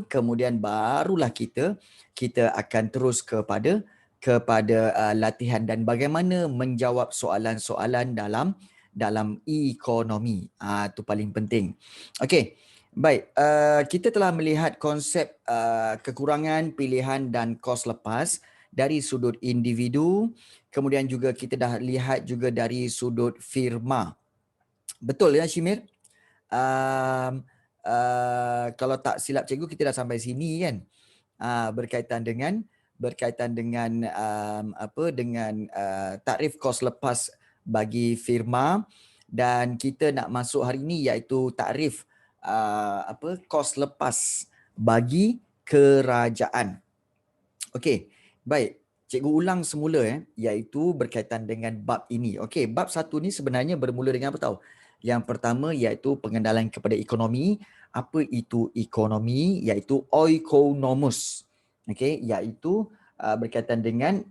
kemudian barulah kita akan terus kepada latihan dan bagaimana menjawab soalan-soalan dalam ekonomi. Itu paling penting. Okey. Baik, kita telah melihat konsep kekurangan, pilihan dan kos lepas dari sudut individu, kemudian juga kita dah lihat juga dari sudut firma. Betul ya Shimir? Kalau tak silap cikgu kita dah sampai sini kan, berkaitan dengan takrif kos lepas bagi firma, dan kita nak masuk hari ini iaitu takrif kos lepas bagi kerajaan. Okey, baik. Cikgu ulang semula iaitu berkaitan dengan bab ini. Okey, bab 1 ni sebenarnya bermula dengan apa tahu? Yang pertama iaitu pengenalan kepada ekonomi. Apa itu ekonomi? Iaitu oikonomus. Okey, iaitu berkaitan dengan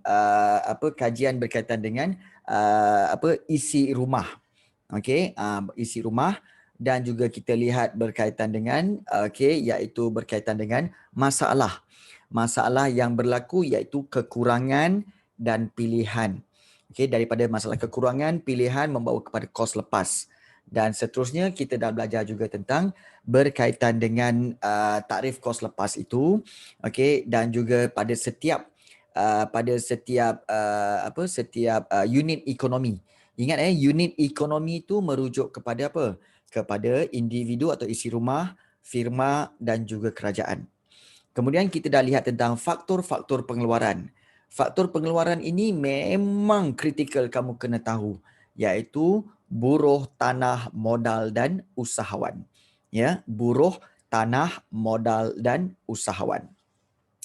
kajian berkaitan dengan isi rumah. Okey, isi rumah, dan juga kita lihat berkaitan dengan iaitu berkaitan dengan masalah. Masalah yang berlaku iaitu kekurangan dan pilihan. Okey, daripada masalah kekurangan, pilihan membawa kepada kos lepas. Dan seterusnya kita dah belajar juga tentang berkaitan dengan takrif kos lepas itu. Okey, dan juga pada setiap unit ekonomi. Ingat unit ekonomi itu merujuk kepada apa? Kepada individu atau isi rumah, firma dan juga kerajaan. Kemudian kita dah lihat tentang faktor-faktor pengeluaran. Faktor pengeluaran ini memang kritikal kamu kena tahu, iaitu buruh, tanah, modal dan usahawan. Ya, buruh, tanah, modal dan usahawan.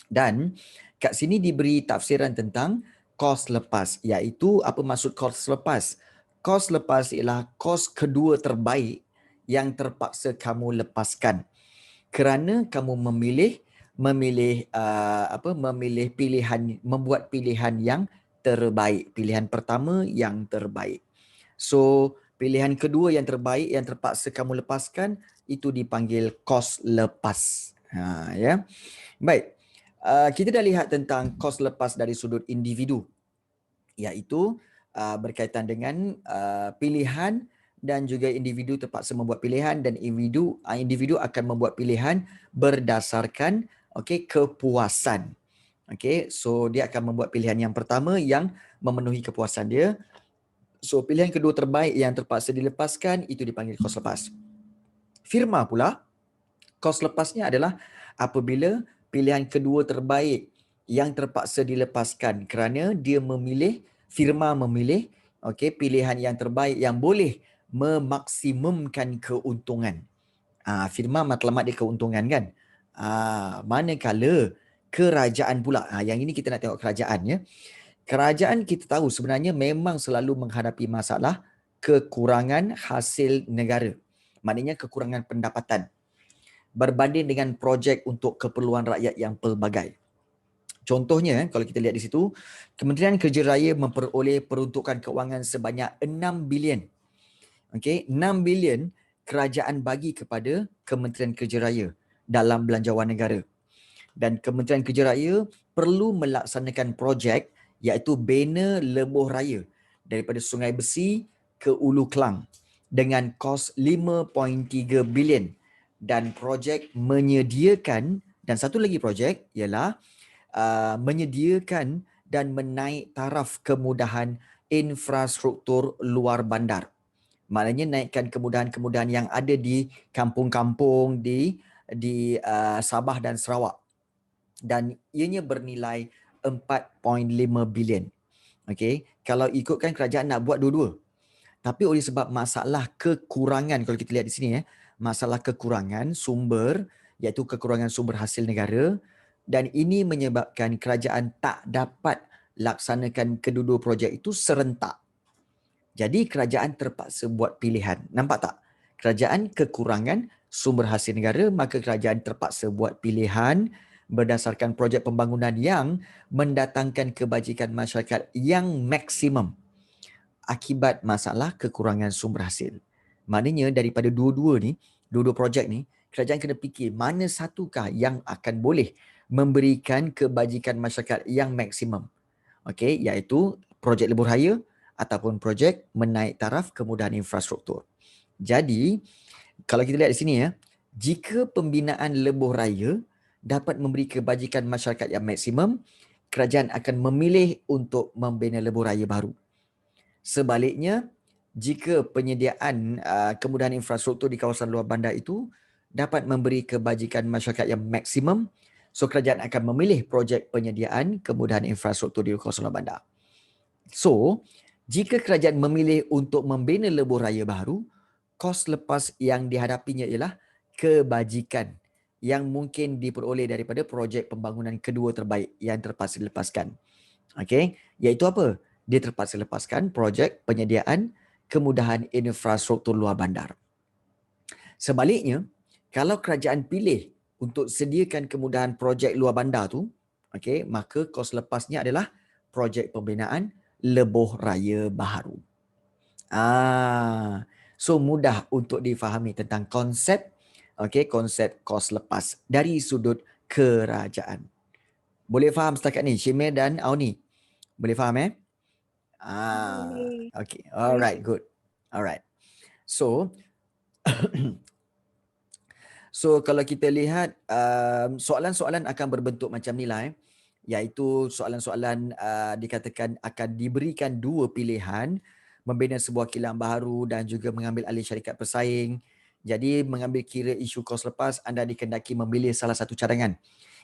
Dan kat sini diberi tafsiran tentang kos lepas, iaitu apa maksud kos lepas? Kos lepas ialah kos kedua terbaik yang terpaksa kamu lepaskan kerana kamu memilih pilihan, membuat pilihan yang terbaik. Pilihan pertama yang terbaik. So, pilihan kedua yang terbaik yang terpaksa kamu lepaskan itu dipanggil kos lepas. Ya. Baik. Kita dah lihat tentang kos lepas dari sudut individu, iaitu berkaitan dengan pilihan, dan juga individu terpaksa membuat pilihan, dan individu akan membuat pilihan berdasarkan kepuasan. Okey, so dia akan membuat pilihan yang pertama yang memenuhi kepuasan dia. So pilihan kedua terbaik yang terpaksa dilepaskan itu dipanggil kos lepas. Firma pula, kos lepasnya adalah apabila pilihan kedua terbaik yang terpaksa dilepaskan kerana dia firma memilih pilihan yang terbaik yang boleh memaksimumkan keuntungan. Firma matlamat dia keuntungan kan. Manakala kerajaan pula, yang ini kita nak tengok kerajaan ya. Kerajaan kita tahu sebenarnya memang selalu menghadapi masalah kekurangan hasil negara. Maknanya kekurangan pendapatan berbanding dengan projek untuk keperluan rakyat yang pelbagai. Contohnya, kalau kita lihat di situ, Kementerian Kerja Raya memperoleh peruntukan kewangan sebanyak 6 bilion. Okey, 6 bilion kerajaan bagi kepada Kementerian Kerja Raya dalam belanjawan negara. Dan Kementerian Kerja Raya perlu melaksanakan projek iaitu bena lebuh raya daripada Sungai Besi ke Ulu Klang dengan kos 5.3 bilion, dan projek menyediakan, dan satu lagi projek ialah menyediakan dan menaik taraf kemudahan infrastruktur luar bandar. Maknanya naikkan kemudahan-kemudahan yang ada di kampung-kampung di Sabah dan Sarawak. Dan ianya bernilai 4.5 bilion. Okey, kalau ikutkan kerajaan nak buat dua-dua. Tapi oleh sebab masalah kekurangan, kalau kita lihat di sini masalah kekurangan sumber, iaitu kekurangan sumber hasil negara, dan ini menyebabkan kerajaan tak dapat laksanakan kedua-dua projek itu serentak. Jadi kerajaan terpaksa buat pilihan. Nampak tak? Kerajaan kekurangan sumber hasil negara, maka kerajaan terpaksa buat pilihan berdasarkan projek pembangunan yang mendatangkan kebajikan masyarakat yang maksimum akibat masalah kekurangan sumber hasil. Maknanya daripada dua-dua projek ni, kerajaan kena fikir mana satukah yang akan boleh memberikan kebajikan masyarakat yang maksimum. Okey, iaitu projek lebuh raya ataupun projek menaik taraf kemudahan infrastruktur. Jadi, kalau kita lihat di sini ya, jika pembinaan lebuh raya dapat memberi kebajikan masyarakat yang maksimum, kerajaan akan memilih untuk membina lebuh raya baru. Sebaliknya, jika penyediaan kemudahan infrastruktur di kawasan luar bandar itu dapat memberi kebajikan masyarakat yang maksimum, so kerajaan akan memilih projek penyediaan kemudahan infrastruktur di kawasan luar bandar. So, jika kerajaan memilih untuk membina lebuh raya baru, kos lepas yang dihadapinya ialah kebajikan yang mungkin diperoleh daripada projek pembangunan kedua terbaik yang terpaksa dilepaskan. Okey, iaitu apa? Dia terpaksa lepaskan projek penyediaan kemudahan infrastruktur luar bandar. Sebaliknya, kalau kerajaan pilih untuk sediakan kemudahan projek luar bandar tu, okey, maka kos lepasnya adalah projek pembinaan lebuh raya baru. So mudah untuk difahami tentang konsep, okey, konsep kos lepas dari sudut kerajaan. Boleh faham setakat ni, Syimir dan Auni? Boleh faham okay. Alright, good. Alright. So, kalau kita lihat soalan-soalan akan berbentuk macam ni lah iaitu soalan-soalan dikatakan akan diberikan dua pilihan, membina sebuah kilang baru dan juga mengambil alih syarikat pesaing. Jadi mengambil kira isu kos lepas, anda dikendaki memilih salah satu cadangan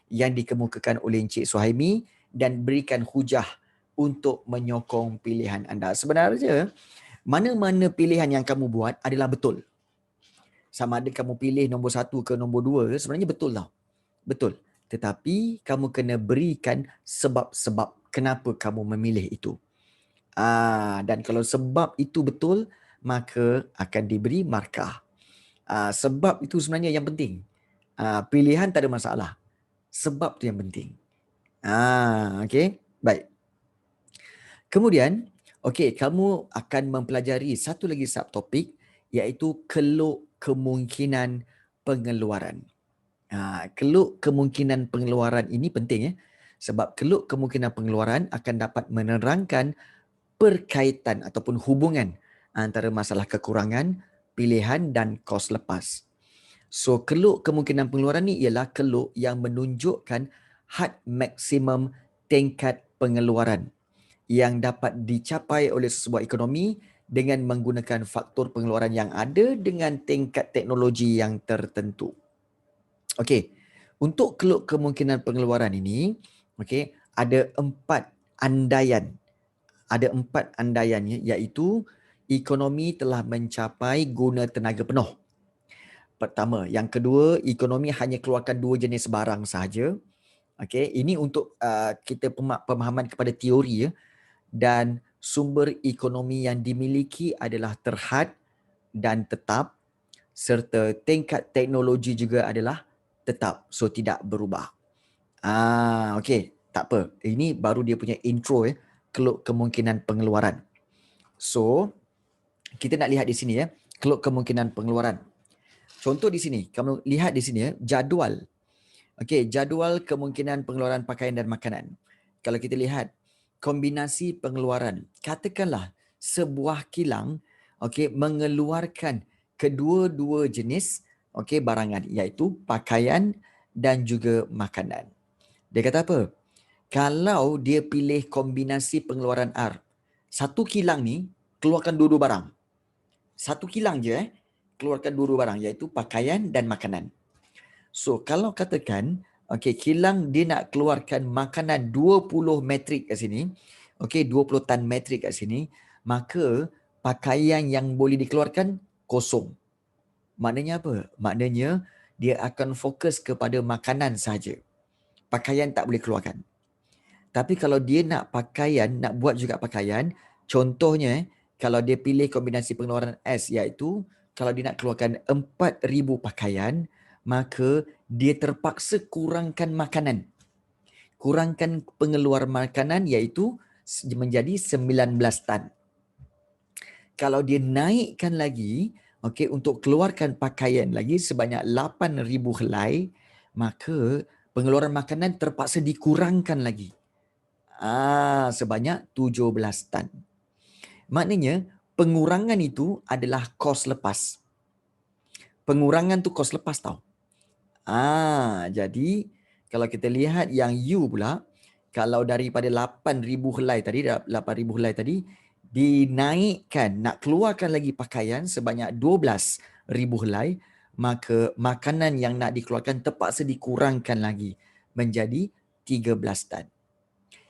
yang dikemukakan oleh Encik Suhaimi dan berikan hujah untuk menyokong pilihan anda. Sebenarnya, mana-mana pilihan yang kamu buat adalah betul. Sama ada kamu pilih nombor 1 ke nombor 2, sebenarnya betul tau. Betul. Tetapi kamu kena berikan sebab-sebab kenapa kamu memilih itu. Dan kalau sebab itu betul, maka akan diberi markah. Sebab itu sebenarnya yang penting. Pilihan tak ada masalah. Sebab tu yang penting. Okey, baik. Kemudian, okey, kamu akan mempelajari satu lagi subtopik iaitu keluk kemungkinan pengeluaran. Keluk kemungkinan pengeluaran ini penting sebab keluk kemungkinan pengeluaran akan dapat menerangkan perkaitan ataupun hubungan antara masalah kekurangan, pilihan dan kos lepas. So, keluk kemungkinan pengeluaran ni ialah keluk yang menunjukkan had maksimum tingkat pengeluaran yang dapat dicapai oleh sebuah ekonomi dengan menggunakan faktor pengeluaran yang ada dengan tingkat teknologi yang tertentu. Okey, untuk keluk kemungkinan pengeluaran ini, okey, ada 4 andaian. Ada 4 andaiannya iaitu ekonomi telah mencapai guna tenaga penuh. Pertama, yang kedua, ekonomi hanya keluarkan 2 jenis barang sahaja. Okey, ini untuk kita pemahaman kepada teori dan sumber ekonomi yang dimiliki adalah terhad dan tetap serta tingkat teknologi juga adalah tetap, so tidak berubah. Okey, tak apa. Ini baru dia punya intro keluk kemungkinan pengeluaran. So, kita nak lihat di sini keluk kemungkinan pengeluaran. Contoh di sini, kamu lihat di sini jadual. Okey, jadual kemungkinan pengeluaran pakaian dan makanan. Kalau kita lihat kombinasi pengeluaran, katakanlah sebuah kilang mengeluarkan kedua-dua jenis barangan iaitu pakaian dan juga makanan. Dia kata apa? Kalau dia pilih kombinasi pengeluaran R, satu kilang ni keluarkan dua-dua barang. Satu kilang je keluarkan dua-dua barang iaitu pakaian dan makanan. So kalau katakan kilang dia nak keluarkan makanan 20 metrik kat sini, 20 tan metrik kat sini, maka pakaian yang boleh dikeluarkan kosong. Maknanya apa? Maknanya dia akan fokus kepada makanan saja. Pakaian tak boleh keluarkan. Tapi kalau dia nak pakaian, nak buat juga pakaian, contohnya kalau dia pilih kombinasi pengeluaran S iaitu kalau dia nak keluarkan 4,000 pakaian, maka dia terpaksa kurangkan makanan. Kurangkan pengeluar makanan iaitu menjadi 19 tan. Kalau dia naikkan lagi okey, untuk keluarkan pakaian lagi sebanyak 8,000 helai, maka pengeluaran makanan terpaksa dikurangkan lagi. Sebanyak 17 tan. Maknanya pengurangan itu adalah kos lepas. Pengurangan tu kos lepas tau. Jadi kalau kita lihat yang U pula, kalau daripada 8,000 helai tadi, 8,000 helai tadi, dinaikkan, nak keluarkan lagi pakaian sebanyak 12,000 helai, maka makanan yang nak dikeluarkan terpaksa dikurangkan lagi menjadi 13 tan.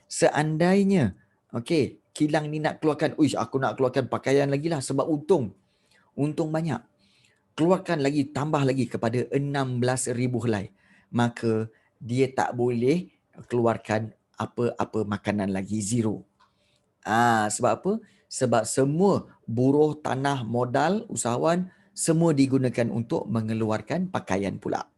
Seandainya, okey, kilang ni nak keluarkan, uish, aku nak keluarkan pakaian lagi lah sebab untung banyak. Keluarkan lagi, tambah lagi kepada 16,000 helai. Maka dia tak boleh keluarkan apa-apa makanan lagi, zero. Sebab apa? Sebab semua buruh, tanah, modal, usahawan semua digunakan untuk mengeluarkan pakaian pula.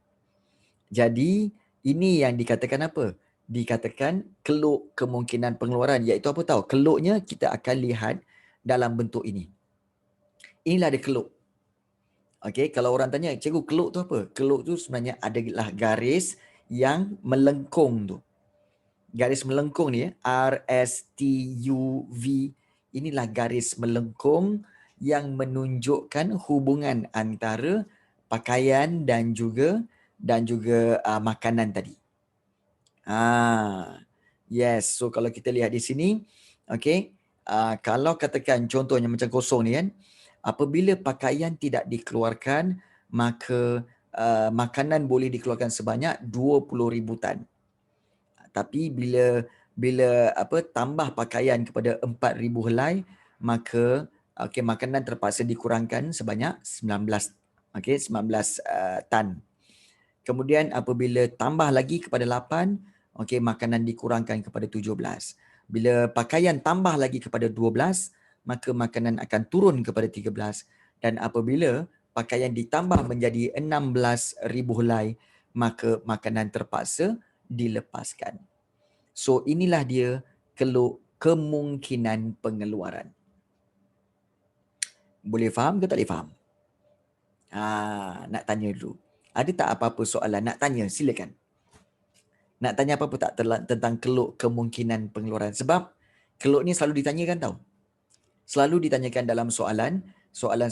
Jadi ini yang dikatakan apa? Dikatakan keluk kemungkinan pengeluaran, iaitu apa tahu? Keluknya kita akan lihat dalam bentuk ini. Inilah dia keluk. Okey, kalau orang tanya, cikgu keluk tu apa? Keluk tu sebenarnya adalah garis yang melengkung tu. Garis melengkung ni, RSTUV, inilah garis melengkung yang menunjukkan hubungan antara pakaian dan juga makanan tadi. Yes, so kalau kita lihat di sini, okey, kalau katakan contohnya macam kosong ni kan, apabila pakaian tidak dikeluarkan, maka makanan boleh dikeluarkan sebanyak 20,000 tan. Tapi bila tambah pakaian kepada 4,000 helai, maka makanan terpaksa dikurangkan sebanyak 19 tan. Kemudian apabila tambah lagi kepada 8, makanan dikurangkan kepada 17. Bila pakaian tambah lagi kepada 12, maka makanan akan turun kepada 13. Dan apabila pakaian ditambah menjadi 16,000 helai, maka makanan terpaksa dilepaskan. So inilah dia kemungkinan pengeluaran. Boleh faham ke tak boleh faham? Nak tanya dulu. Ada tak apa-apa soalan nak tanya? Silakan. Nak tanya apa-apa tak tentang keluk kemungkinan pengeluaran? Sebab keluk ni selalu ditanyakan tau. Selalu ditanyakan dalam soalan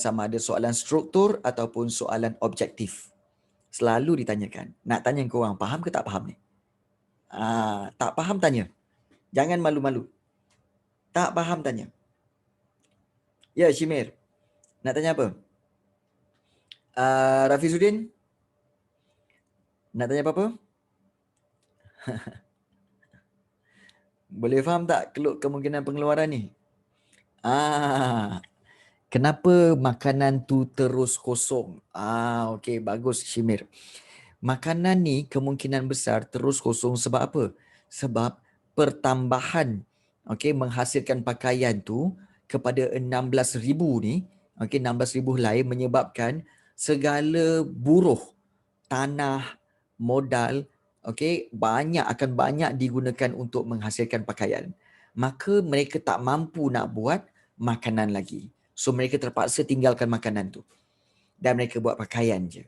sama ada soalan struktur ataupun soalan objektif. Selalu ditanyakan. Nak tanya korang, faham ke tak faham ni? Tak faham tanya. Jangan malu-malu. Tak faham tanya. Ya, Shimir. Nak tanya apa? Rafizuddin? Nak tanya apa-apa? Boleh faham tak keluk kemungkinan pengeluaran ni? Kenapa makanan tu terus kosong? Okey, bagus Shimir. Makanan ni kemungkinan besar terus kosong sebab apa? Sebab pertambahan menghasilkan pakaian tu kepada 16,000 ni, 16,000 helai menyebabkan segala buruh, tanah, modal akan banyak digunakan untuk menghasilkan pakaian. Maka mereka tak mampu nak buat makanan lagi. So mereka terpaksa tinggalkan makanan tu. Dan mereka buat pakaian je.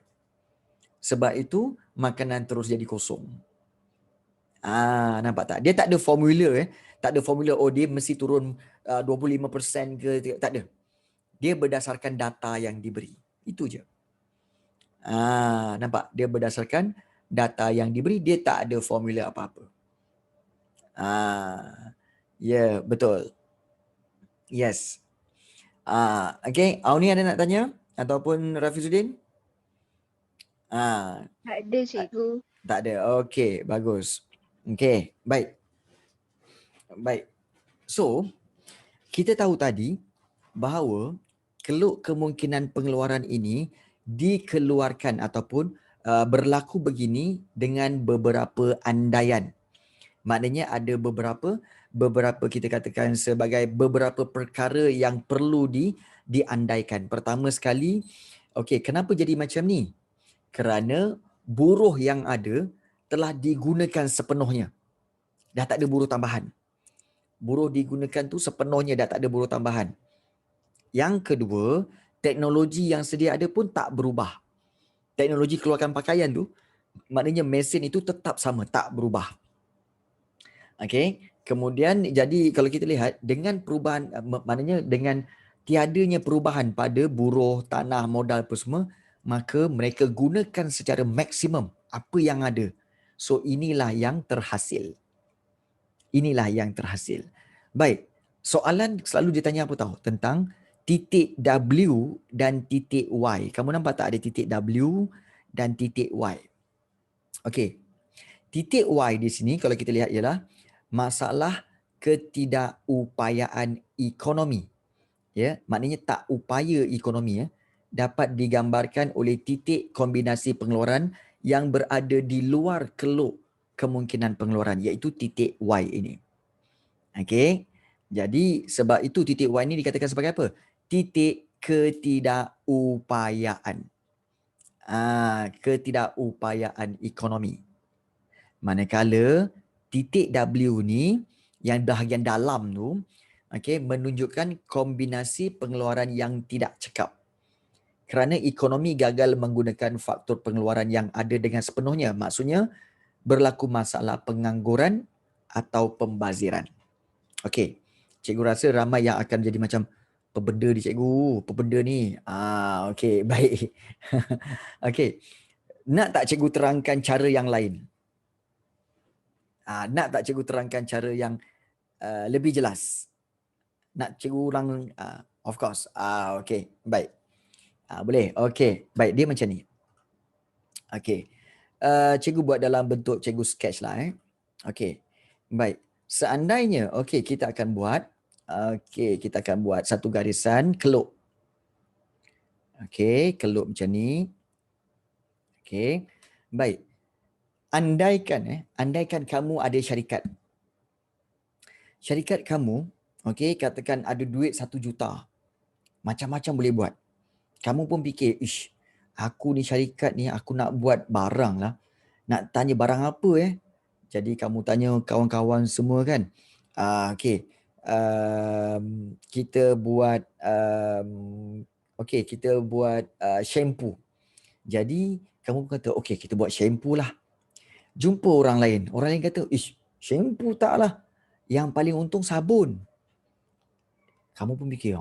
Sebab itu makanan terus jadi kosong. Nampak tak? Dia tak ada formula Tak ada formula dia mesti turun 25% ke, tak ada. Dia berdasarkan data yang diberi. Itu je. Nampak? Dia berdasarkan data yang diberi, dia tak ada formula apa-apa. Ya, betul. Yes. Okay, Auni ada nak tanya? Ataupun Rafizuddin? Tak ada, cikgu. Tak ada. Okay, bagus. Okay, baik. So, kita tahu tadi bahawa keluk kemungkinan pengeluaran ini dikeluarkan ataupun berlaku begini dengan beberapa andaian. Maknanya ada beberapa kita katakan sebagai beberapa perkara yang perlu diandaikan. Pertama sekali, kenapa jadi macam ni? Kerana buruh yang ada telah digunakan sepenuhnya. Dah tak ada buruh tambahan. Buruh digunakan tu sepenuhnya, dah tak ada buruh tambahan. Yang kedua, teknologi yang sedia ada pun tak berubah. Teknologi keluarkan pakaian tu, maknanya mesin itu tetap sama, tak berubah. Okey. Kemudian jadi kalau kita lihat dengan perubahan, maknanya dengan tiadanya perubahan pada buruh, tanah, modal apa semua, maka mereka gunakan secara maksimum apa yang ada. So inilah yang terhasil. Inilah yang terhasil. Baik, soalan selalu ditanya apa tahu? Tentang titik W dan titik Y. Kamu nampak tak ada titik W dan titik Y? Okey. Titik Y di sini kalau kita lihat ialah masalah ketidakupayaan ekonomi. Ya, maknanya tak upaya ekonomi ya, dapat digambarkan oleh titik kombinasi pengeluaran yang berada di luar keluk kemungkinan pengeluaran, iaitu titik Y ini. Okey. Jadi sebab itu titik Y ini dikatakan sebagai apa? Titik ketidakupayaan. Ketidakupayaan ekonomi. Manakala titik W ni yang bahagian dalam tu, okey, menunjukkan kombinasi pengeluaran yang tidak cekap. Kerana ekonomi gagal menggunakan faktor pengeluaran yang ada dengan sepenuhnya. Maksudnya berlaku masalah pengangguran atau pembaziran. Okey. Cikgu rasa ramai yang akan jadi macam apa benda ni cikgu? Apa benda ni? Okey, baik. Okey. Nak tak cikgu terangkan cara yang lain? Nak tak cikgu terangkan cara yang lebih jelas? Nak cikgu ulang? Of course. Okey, baik. Boleh. Okey, baik. Dia macam ni. Okey. Cikgu buat dalam bentuk cikgu sketch lah. Okey, baik. Seandainya, okey, kita akan buat, kita akan buat satu garisan keluk. Okey, keluk macam ni. Okey, baik. Andaikan kamu ada syarikat. Syarikat kamu, okey, katakan ada duit 1 juta. Macam-macam boleh buat. Kamu pun fikir, ish, aku ni syarikat ni, aku nak buat barang lah. Nak tanya barang apa Jadi kamu tanya kawan-kawan semua kan. Okey, kita buat, kita buat shampoo. Jadi kamu kata, okey, kita buat shampoo lah. Jumpa orang lain. Orang lain kata, ish, shampoo tak lah. Yang paling untung sabun. Kamu pun fikir,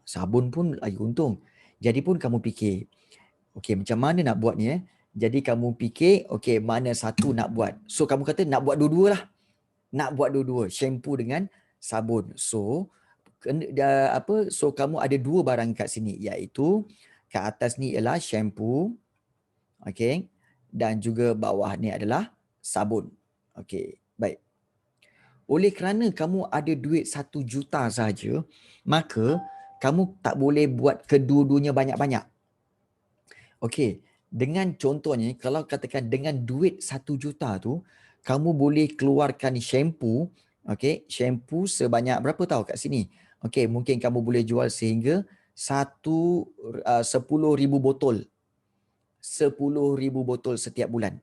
sabun pun lagi untung. Jadi pun kamu fikir, okey, macam mana nak buat ni Jadi kamu fikir, okey, mana satu nak buat. So kamu kata nak buat dua-dua lah. Nak buat dua-dua, shampoo dengan sabun. So kamu ada dua barang kat sini, iaitu kat atas ni ialah shampoo, okey, dan juga bawah ni adalah sabun. Okey, baik. Oleh kerana kamu ada duit 1 juta saja, maka kamu tak boleh buat kedua-duanya banyak-banyak. Okey, dengan contohnya, kalau katakan dengan duit 1 juta tu, kamu boleh keluarkan shampoo, okey, shampoo sebanyak berapa tahu kat sini? Okey, mungkin kamu boleh jual sehingga 10,000 botol. 10,000 botol setiap bulan.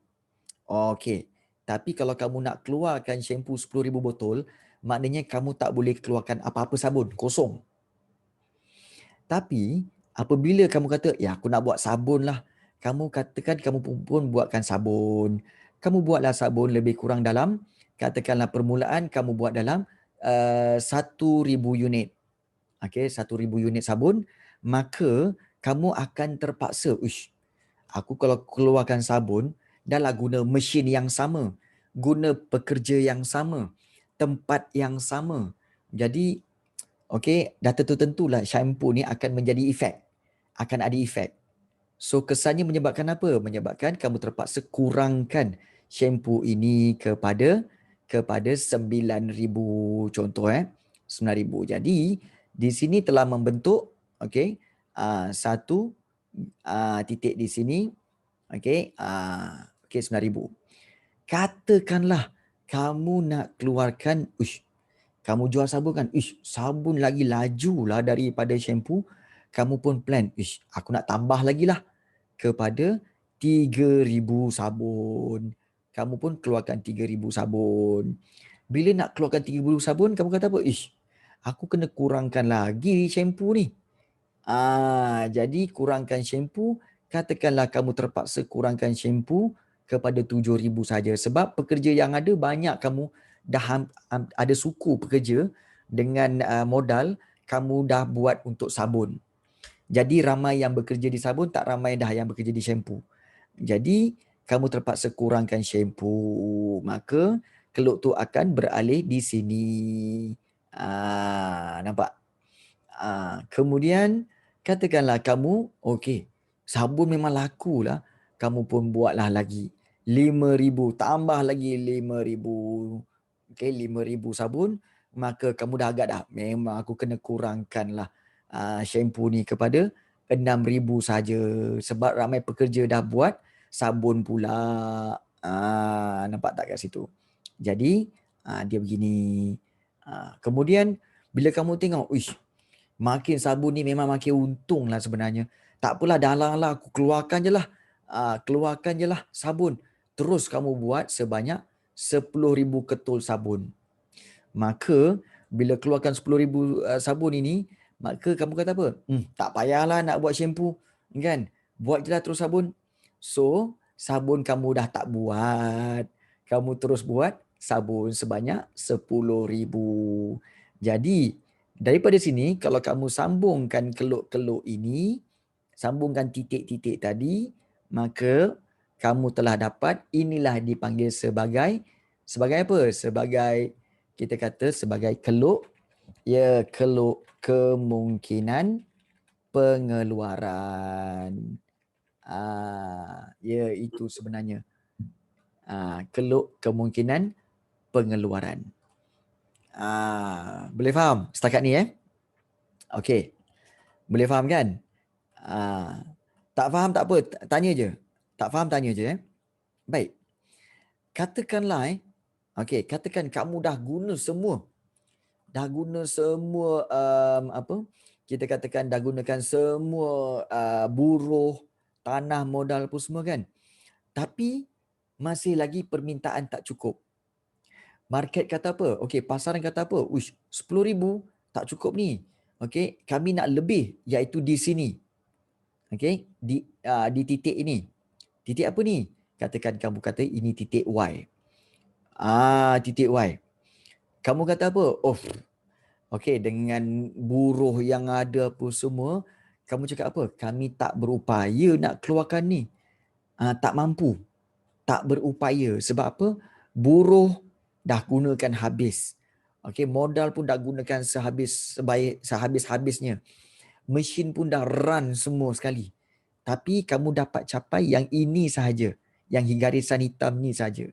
Okey. Tapi kalau kamu nak keluarkan shampoo 10,000 botol, maknanya kamu tak boleh keluarkan apa-apa sabun, kosong. Tapi apabila kamu kata, ya aku nak buat sabun lah. Kamu katakan kamu pun buatkan sabun. Kamu buatlah sabun lebih kurang dalam, katakanlah permulaan kamu buat dalam 1,000 unit. Okey, 1,000 unit sabun. Maka kamu akan terpaksa, aku kalau keluarkan sabun, dah lah guna mesin yang sama, guna pekerja yang sama, tempat yang sama. Jadi, okey, dah tentu-tentulah shampoo ni akan menjadi efek. Akan ada efek. So, kesannya menyebabkan apa? Menyebabkan kamu terpaksa kurangkan shampoo ini kepada 9,000 contoh 9,000. Jadi, di sini telah membentuk okey, satu titik di sini. Okey, 9,000. Katakanlah kamu nak keluarkan, kamu jual sabun kan, sabun lagi laju lah daripada shampoo. Kamu pun plan, aku nak tambah lagi lah kepada 3,000 sabun. Kamu pun keluarkan 3,000 sabun. Bila nak keluarkan 3,000 sabun, kamu kata apa? Aku kena kurangkan lagi shampoo ni. Jadi kurangkan shampoo, katakanlah kamu terpaksa kurangkan shampoo kepada 7,000 saja sebab pekerja yang ada banyak, kamu dah ada suku pekerja dengan modal kamu dah buat untuk sabun. Jadi ramai yang bekerja di sabun, tak ramai dah yang bekerja di shampoo. Jadi kamu terpaksa kurangkan shampoo, maka keluk tu akan beralih di sini. Nampak? Kemudian katakanlah kamu, okey, sabun memang laku lah, kamu pun buatlah lagi 5,000, tambah lagi 5,000. Okey, 5,000 sabun, maka kamu dah agak dah, memang aku kena kurangkanlah shampoo ni kepada 6,000 saja sebab ramai pekerja dah buat sabun pula. Nampak tak kat situ? Jadi dia begini. Kemudian bila kamu tengok, uish, makin sabun ni memang makin untung lah sebenarnya. Tak apalah, dah lah aku keluarkan je lah. Keluarkan je lah sabun. Terus kamu buat sebanyak 10,000 ketul sabun. Maka bila keluarkan 10,000 sabun ini, maka kamu kata apa? Tak payahlah nak buat shampoo. Kan? Buat je lah terus sabun. So, sabun kamu dah tak buat. Kamu terus buat sabun sebanyak 10,000. Jadi, daripada sini, kalau kamu sambungkan keluk-keluk ini, sambungkan titik-titik tadi, maka kamu telah dapat, inilah dipanggil sebagai apa? Sebagai, kita kata sebagai keluk, ya, keluk kemungkinan pengeluaran. Ya, itu sebenarnya. Keluk kemungkinan pengeluaran. Boleh faham setakat ni Okey. Boleh faham kan? Tak faham tak apa, tanya je. Tak faham tanya je Baik. Katakanlah okey, katakan kamu dah guna semua. Dah guna semua apa? Kita katakan dah gunakan semua buruh, tanah, modal pun semua kan. Tapi masih lagi permintaan tak cukup. Market kata apa? Okey, pasaran kata apa? Uish, 10,000 tak cukup ni. Okey, kami nak lebih, iaitu di sini. Okey, di titik ini. Titik apa ni? Katakan kamu kata ini titik Y. Titik Y. Kamu kata apa? Oh, okey, dengan buruh yang ada apa semua, kamu cakap apa? Kami tak berupaya nak keluarkan ni. Tak mampu. Tak berupaya. Sebab apa? Buruh dah gunakan habis. Okey, modal pun dah gunakan sehabis-habisnya. Mesin pun dah run semua sekali. Tapi kamu dapat capai yang ini sahaja. Yang garisan hitam ni sahaja.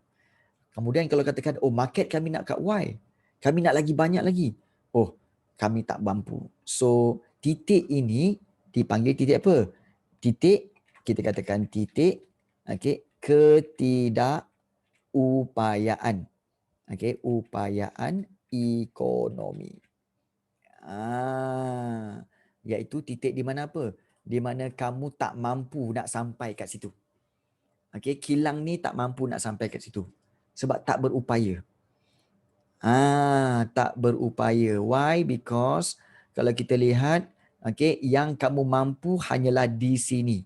Kemudian kalau katakan, oh, market kami nak kat Y. Kami nak lagi banyak lagi. Oh, kami tak mampu. So, titik ini dipanggil titik apa? Titik, kita katakan titik, ketidakupayaan. Upayaan ekonomi. Iaitu titik di mana apa? Di mana kamu tak mampu nak sampai kat situ. Kilang ni tak mampu nak sampai kat situ. Sebab tak berupaya. Tak berupaya. Why? Because kalau kita lihat, yang kamu mampu hanyalah di sini.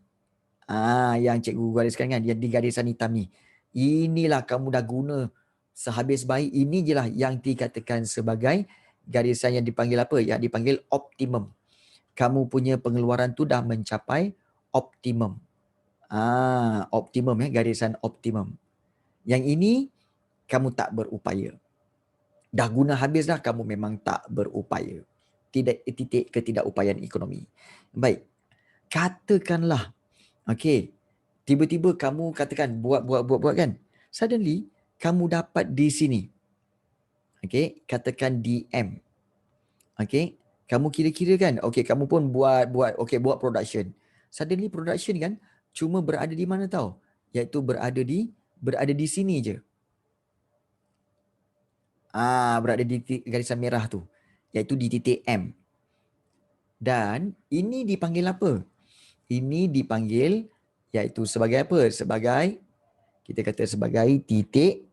Yang cikgu gariskan kan, yang di garisan hitam ni. Inilah kamu dah guna sehabis baik. Ini je lah yang dikatakan sebagai garisan yang dipanggil apa? Yang dipanggil optimum. Kamu punya pengeluaran tu dah mencapai optimum. Optimum garisan optimum. Yang ini kamu tak berupaya. Dah guna habis dah, kamu memang tak berupaya. Titik ketidakupayaan ekonomi. Baik. Katakanlah, tiba-tiba kamu katakan buat kan. Suddenly kamu dapat di sini. Katakan DM. Kamu kira-kira kan, kamu pun buat production. Suddenly production kan cuma berada di mana tahu? Iaitu berada di sini je. Berada di garisan merah tu, iaitu di titik M. Dan ini dipanggil apa? Ini dipanggil iaitu sebagai apa? Sebagai, kita kata sebagai titik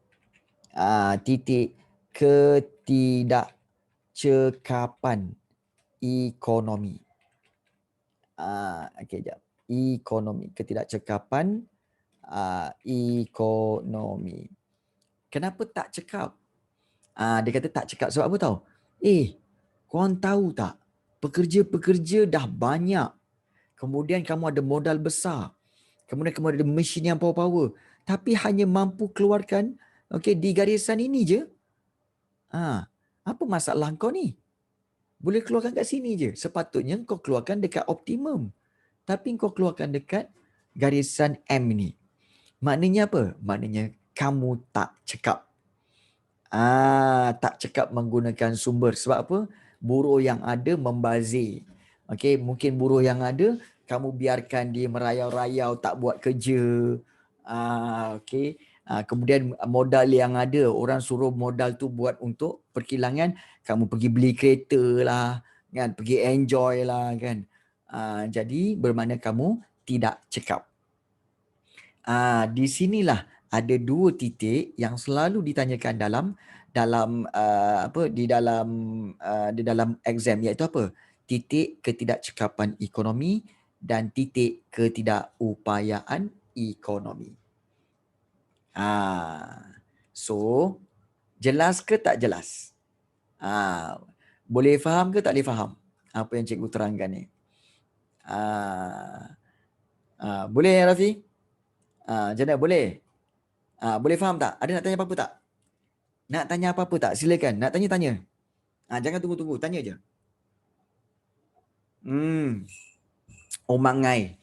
ketidakcekapan ekonomi. Okey, jap. Ekonomi, ketidakcekapan ekonomi. Kenapa tak cekap? Dia kata tak cekap sebab apa tahu? Korang tahu tak? Pekerja-pekerja dah banyak. Kemudian kamu ada modal besar. Kemudian kamu ada mesin yang power-power. Tapi hanya mampu keluarkan di garisan ini je. Apa masalah kau ni? Boleh keluarkan kat sini je. Sepatutnya kau keluarkan dekat optimum. Tapi kau keluarkan dekat garisan M ni. Maknanya apa? Maknanya kamu tak cekap. Tak cekap menggunakan sumber. Sebab apa? Buruh yang ada membazir. Mungkin buruh yang ada kamu biarkan dia merayau-rayau tak buat kerja. Kemudian modal yang ada, orang suruh modal tu buat untuk perkilangan, kamu pergi beli kereta lah, kan, pergi enjoy lah, kan. Jadi bermakna kamu tidak cekap. Di sinilah ada dua titik yang selalu ditanyakan di dalam exam, iaitu apa? Titik ketidakcekapan ekonomi dan titik ketidakupayaan ekonomi. So jelas ke tak jelas? Boleh faham ke tak boleh faham apa yang cikgu terangkan ni? Boleh Rafi? Macam mana? Boleh? Boleh faham tak? Ada nak tanya apa-apa tak? Nak tanya apa-apa tak? Silakan. Nak tanya-tanya. Jangan tunggu-tunggu. Tanya je. Oh, mak ngai.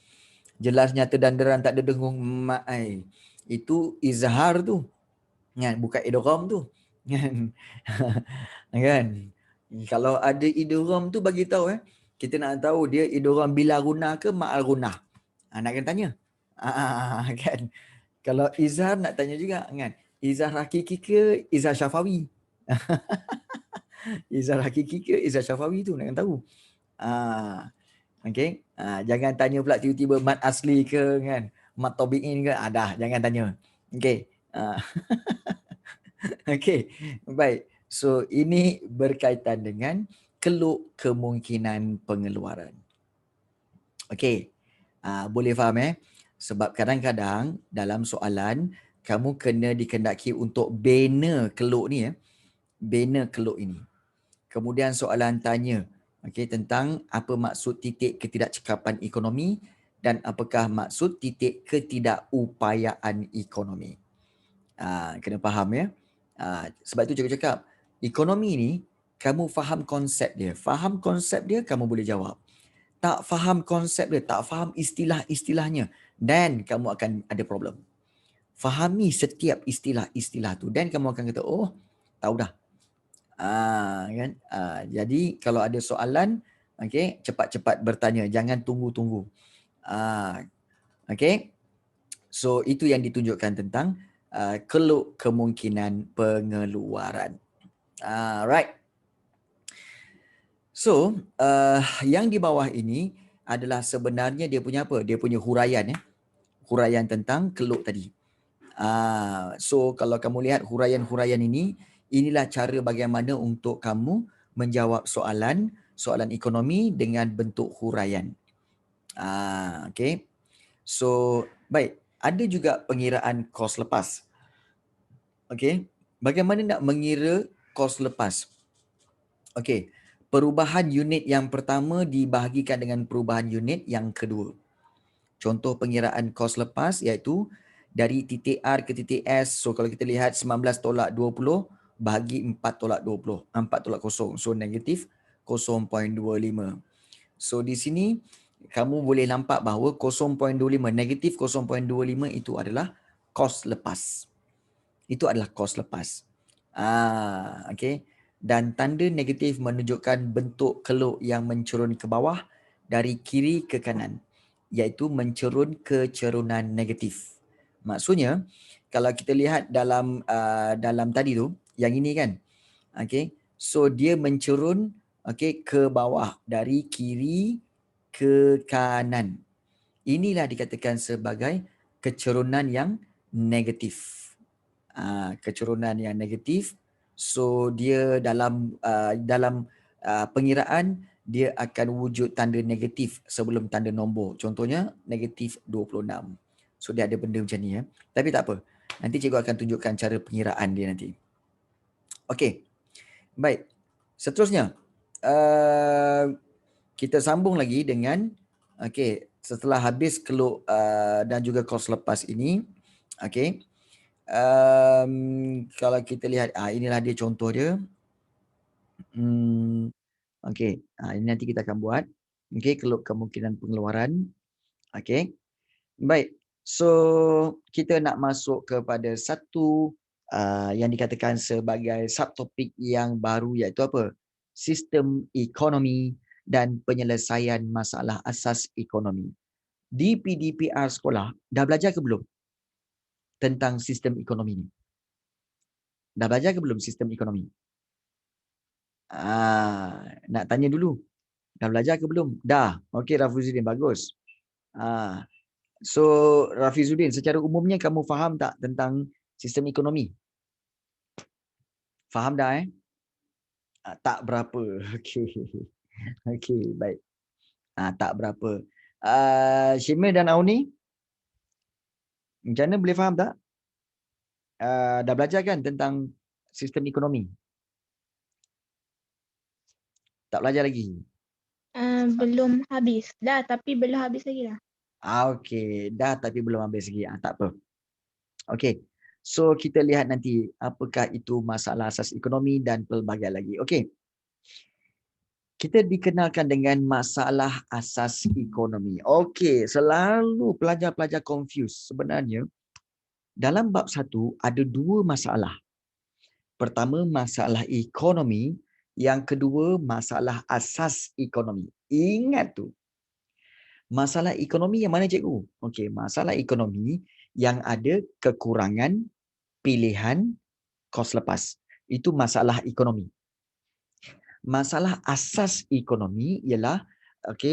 Jelas nyata dan derang tak ada dengung mak ai. Itu izhar tu. Kan? Bukan idgham tu. Kan? Kan? Kalau ada idgham tu bagi tahu kita nak tahu dia idgham bila guna ke ma'al guna. Nak kena tanya. Kan? Kalau izhar nak tanya juga kan. Izhar hakiki ke izhar syafawi? Izhar hakiki ke izhar syafawi tu nak kena tahu. Jangan tanya pula tiba-tiba mat asli ke kan. Mat tabi'in ke? Dah, jangan tanya. Baik. So ini berkaitan dengan keluk kemungkinan pengeluaran. Boleh faham sebab kadang-kadang dalam soalan kamu kena dikendaki untuk bina keluk ni bina keluk ini. Kemudian soalan tanya tentang apa maksud titik ketidakcekapan ekonomi dan apakah maksud titik ketidakupayaan ekonomi. Kena faham sebab itu cikgu cakap ekonomi ni kamu faham konsep dia. Faham konsep dia kamu boleh jawab. Tak faham konsep dia, tak faham istilah-istilahnya, dan kamu akan ada problem. Fahami setiap istilah-istilah tu dan kamu akan kata, oh, tahu dah. Kan? Jadi kalau ada soalan, cepat-cepat bertanya, jangan tunggu-tunggu. So itu yang ditunjukkan tentang keluk kemungkinan pengeluaran. Right. So, yang di bawah ini adalah sebenarnya dia punya apa? Dia punya huraian huraian tentang keluk tadi. So kalau kamu lihat huraian-huraian ini, inilah cara bagaimana untuk kamu menjawab soalan ekonomi dengan bentuk huraian. So, baik. Ada juga pengiraan kos lepas. Bagaimana nak mengira kos lepas? Perubahan unit yang pertama dibahagikan dengan perubahan unit yang kedua. Contoh pengiraan kos lepas iaitu dari titik R ke titik S. So kalau kita lihat 19 tolak 20 bahagi 4 tolak 20. 4 tolak 0. So negatif 0.25. So di sini kamu boleh nampak bahawa 0.25, negatif 0.25 itu adalah kos lepas. Itu adalah kos lepas. Dan tanda negatif menunjukkan bentuk keluk yang mencerun ke bawah dari kiri ke kanan, iaitu mencerun kecerunan negatif. Maksudnya kalau kita lihat dalam tadi tu, yang ini kan, so dia mencerun ke bawah dari kiri ke kanan. Inilah dikatakan sebagai kecerunan yang negatif. Kecerunan yang negatif. So dia dalam pengiraan dia akan wujud tanda negatif sebelum tanda nombor. Contohnya negatif 26. So dia ada benda macam ni ya. Tapi tak apa. Nanti cikgu akan tunjukkan cara pengiraan dia nanti. Okey. Baik. Seterusnya, kita sambung lagi dengan setelah habis keluk dan juga kos lepas ini. Okey. Kalau kita lihat inilah dia contoh dia. Okey, ini nanti kita akan buat. Okey, kemungkinan pengeluaran. Okey. Baik. So, kita nak masuk kepada satu yang dikatakan sebagai subtopik yang baru, iaitu apa? Sistem ekonomi dan penyelesaian masalah asas ekonomi. Di PDPR sekolah, dah belajar ke belum tentang sistem ekonomi ni? Dah belajar ke belum sistem ekonomi? Nak tanya dulu. Dah belajar ke belum? Dah. Okey, Rafizuddin, bagus. So, Rafizuddin, secara umumnya kamu faham tak tentang sistem ekonomi? Faham dah tak berapa. Okey. Okey, baik. Tak berapa. Syimil dan Auni, macam mana, boleh faham tak? Dah belajar kan tentang sistem ekonomi? Tak belajar lagi? Belum habis. Dah, tapi belum habis lagi lah. Okey, dah tapi belum habis lagi. Tak apa. Okey. So kita lihat nanti apakah itu masalah asas ekonomi dan pelbagai lagi. Okey. Kita dikenalkan dengan masalah asas ekonomi. Okey, selalu pelajar-pelajar confuse. Sebenarnya dalam bab 1 ada 2 masalah. Pertama masalah ekonomi, yang kedua masalah asas ekonomi. Ingat tu. Masalah ekonomi yang mana cikgu? Okey, masalah ekonomi yang ada kekurangan pilihan kos lepas. Itu masalah ekonomi. Masalah asas ekonomi ialah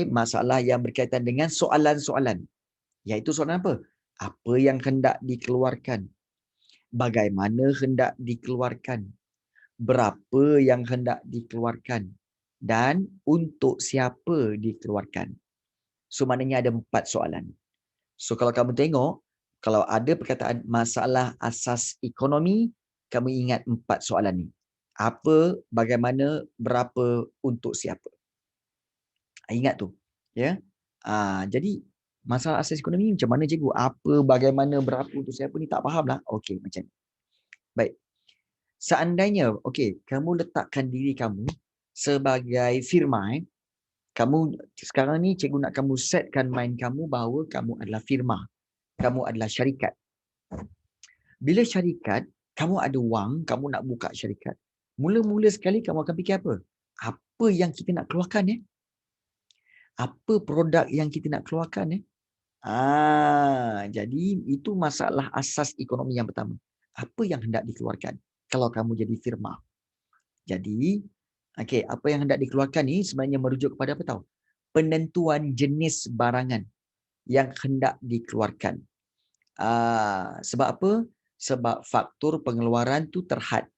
masalah yang berkaitan dengan soalan-soalan. Iaitu soalan apa? Apa yang hendak dikeluarkan? Bagaimana hendak dikeluarkan? Berapa yang hendak dikeluarkan? Dan untuk siapa dikeluarkan? So maknanya ada 4 soalan. So kalau kamu tengok, kalau ada perkataan masalah asas ekonomi, kamu ingat 4 soalan ni. Apa, bagaimana, berapa, untuk siapa. Ingat tu. Ya. Jadi masalah asas ekonomi macam mana cikgu? Apa, bagaimana, berapa, untuk siapa ni tak faham lah. Okey, macam ni. Baik. Seandainya, kamu letakkan diri kamu sebagai firma. Kamu sekarang ni cikgu nak kamu setkan mind kamu bahawa kamu adalah firma. Kamu adalah syarikat. Bila syarikat, kamu ada wang, kamu nak buka syarikat. Mula-mula sekali kamu akan fikir apa? Apa yang kita nak keluarkan Apa produk yang kita nak keluarkan jadi itu masalah asas ekonomi yang pertama. Apa yang hendak dikeluarkan kalau kamu jadi firma? Jadi, apa yang hendak dikeluarkan ni sebenarnya merujuk kepada apa tahu? Penentuan jenis barangan yang hendak dikeluarkan. Sebab apa? Sebab faktor pengeluaran tu terhad.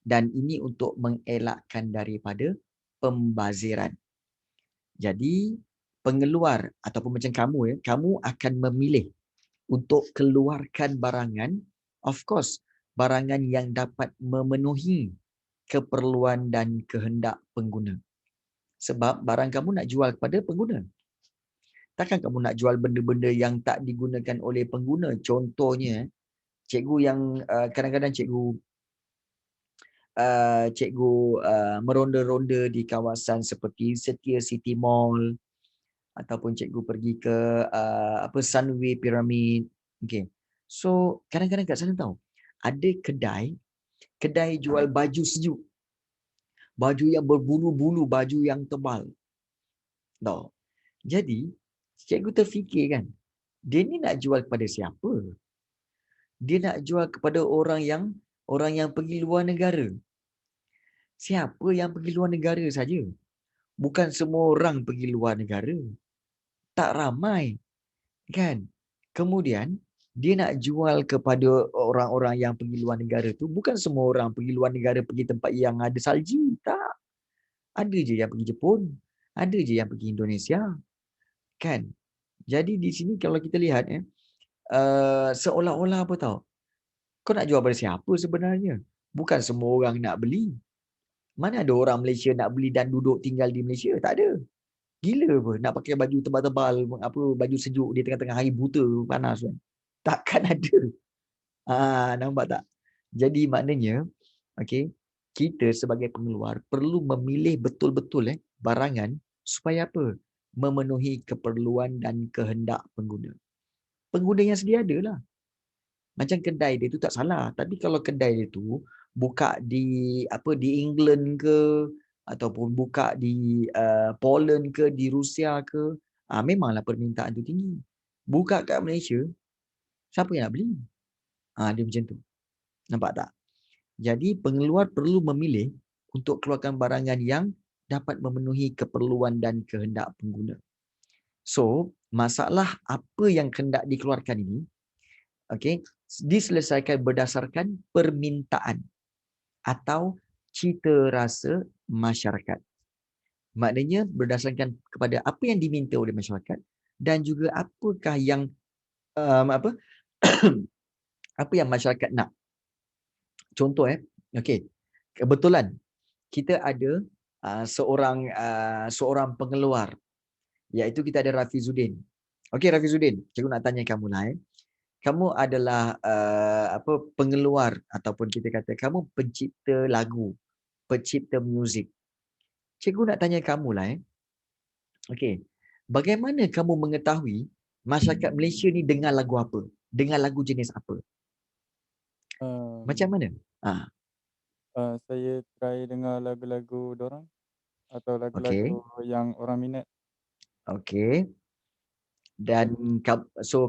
Dan ini untuk mengelakkan daripada pembaziran. Jadi, pengeluar ataupun macam kamu kamu akan memilih untuk keluarkan barangan, of course, barangan yang dapat memenuhi keperluan dan kehendak pengguna. Sebab barang kamu nak jual kepada pengguna. Takkan kamu nak jual benda-benda yang tak digunakan oleh pengguna. Contohnya, cikgu yang kadang-kadang cikgu meronda-ronda di kawasan seperti Setia City Mall ataupun cikgu pergi ke Sunway Pyramid. So, kadang-kadang kat sana tahu, ada kedai jual baju sejuk. Baju yang berbulu-bulu, baju yang tebal. Tahu. Jadi, cikgu terfikir kan, dia ni nak jual kepada siapa? Dia nak jual kepada orang yang pergi luar negara. Siapa yang pergi luar negara saja? Bukan semua orang pergi luar negara. Tak ramai. Kan? Kemudian, dia nak jual kepada orang-orang yang pergi luar negara tu. Bukan semua orang pergi luar negara, pergi tempat yang ada salji. Tak. Ada je yang pergi Jepun. Ada je yang pergi Indonesia. Kan? Jadi di sini kalau kita lihat seolah-olah apa tahu? Kau nak jual pada siapa sebenarnya? Bukan semua orang nak beli. Mana ada orang Malaysia nak beli dan duduk tinggal di Malaysia? Tak ada. Gila apa? Nak pakai baju tebal-tebal, apa baju sejuk di tengah-tengah hari buta panas kan? Takkan ada. Nampak tak? Jadi maknanya, okey, kita sebagai pengeluar perlu memilih betul-betul barangan supaya apa? Memenuhi keperluan dan kehendak pengguna. Pengguna yang sedia ada lah. Macam kedai dia tu tak salah, tapi kalau kedai dia tu buka di England ke ataupun buka di Poland ke, di Rusia ke, memanglah permintaan tu tinggi. Buka kat Malaysia, siapa yang nak beli? Dia macam tu. Nampak tak? Jadi pengeluar perlu memilih untuk keluarkan barangan yang dapat memenuhi keperluan dan kehendak pengguna. So, masalah apa yang hendak dikeluarkan ini, okey, diselesaikan berdasarkan permintaan atau cita rasa masyarakat. Maknanya berdasarkan kepada apa yang diminta oleh masyarakat dan juga apakah yang apa apa yang masyarakat nak. Contoh okey. Kebetulan kita ada seorang pengeluar, iaitu kita ada Rafizuddin. Okey Rafizuddin, cikgu nak tanya kamu lah kamu adalah pengeluar ataupun kita kata kamu pencipta lagu, pencipta muzik. Cikgu nak tanya kamu lah okey. Bagaimana kamu mengetahui masyarakat Malaysia ni dengar lagu apa? Dengar lagu jenis apa? Macam mana? Saya try dengar lagu-lagu dorang atau Okey. lagu-lagu yang orang minat. Okey. Dan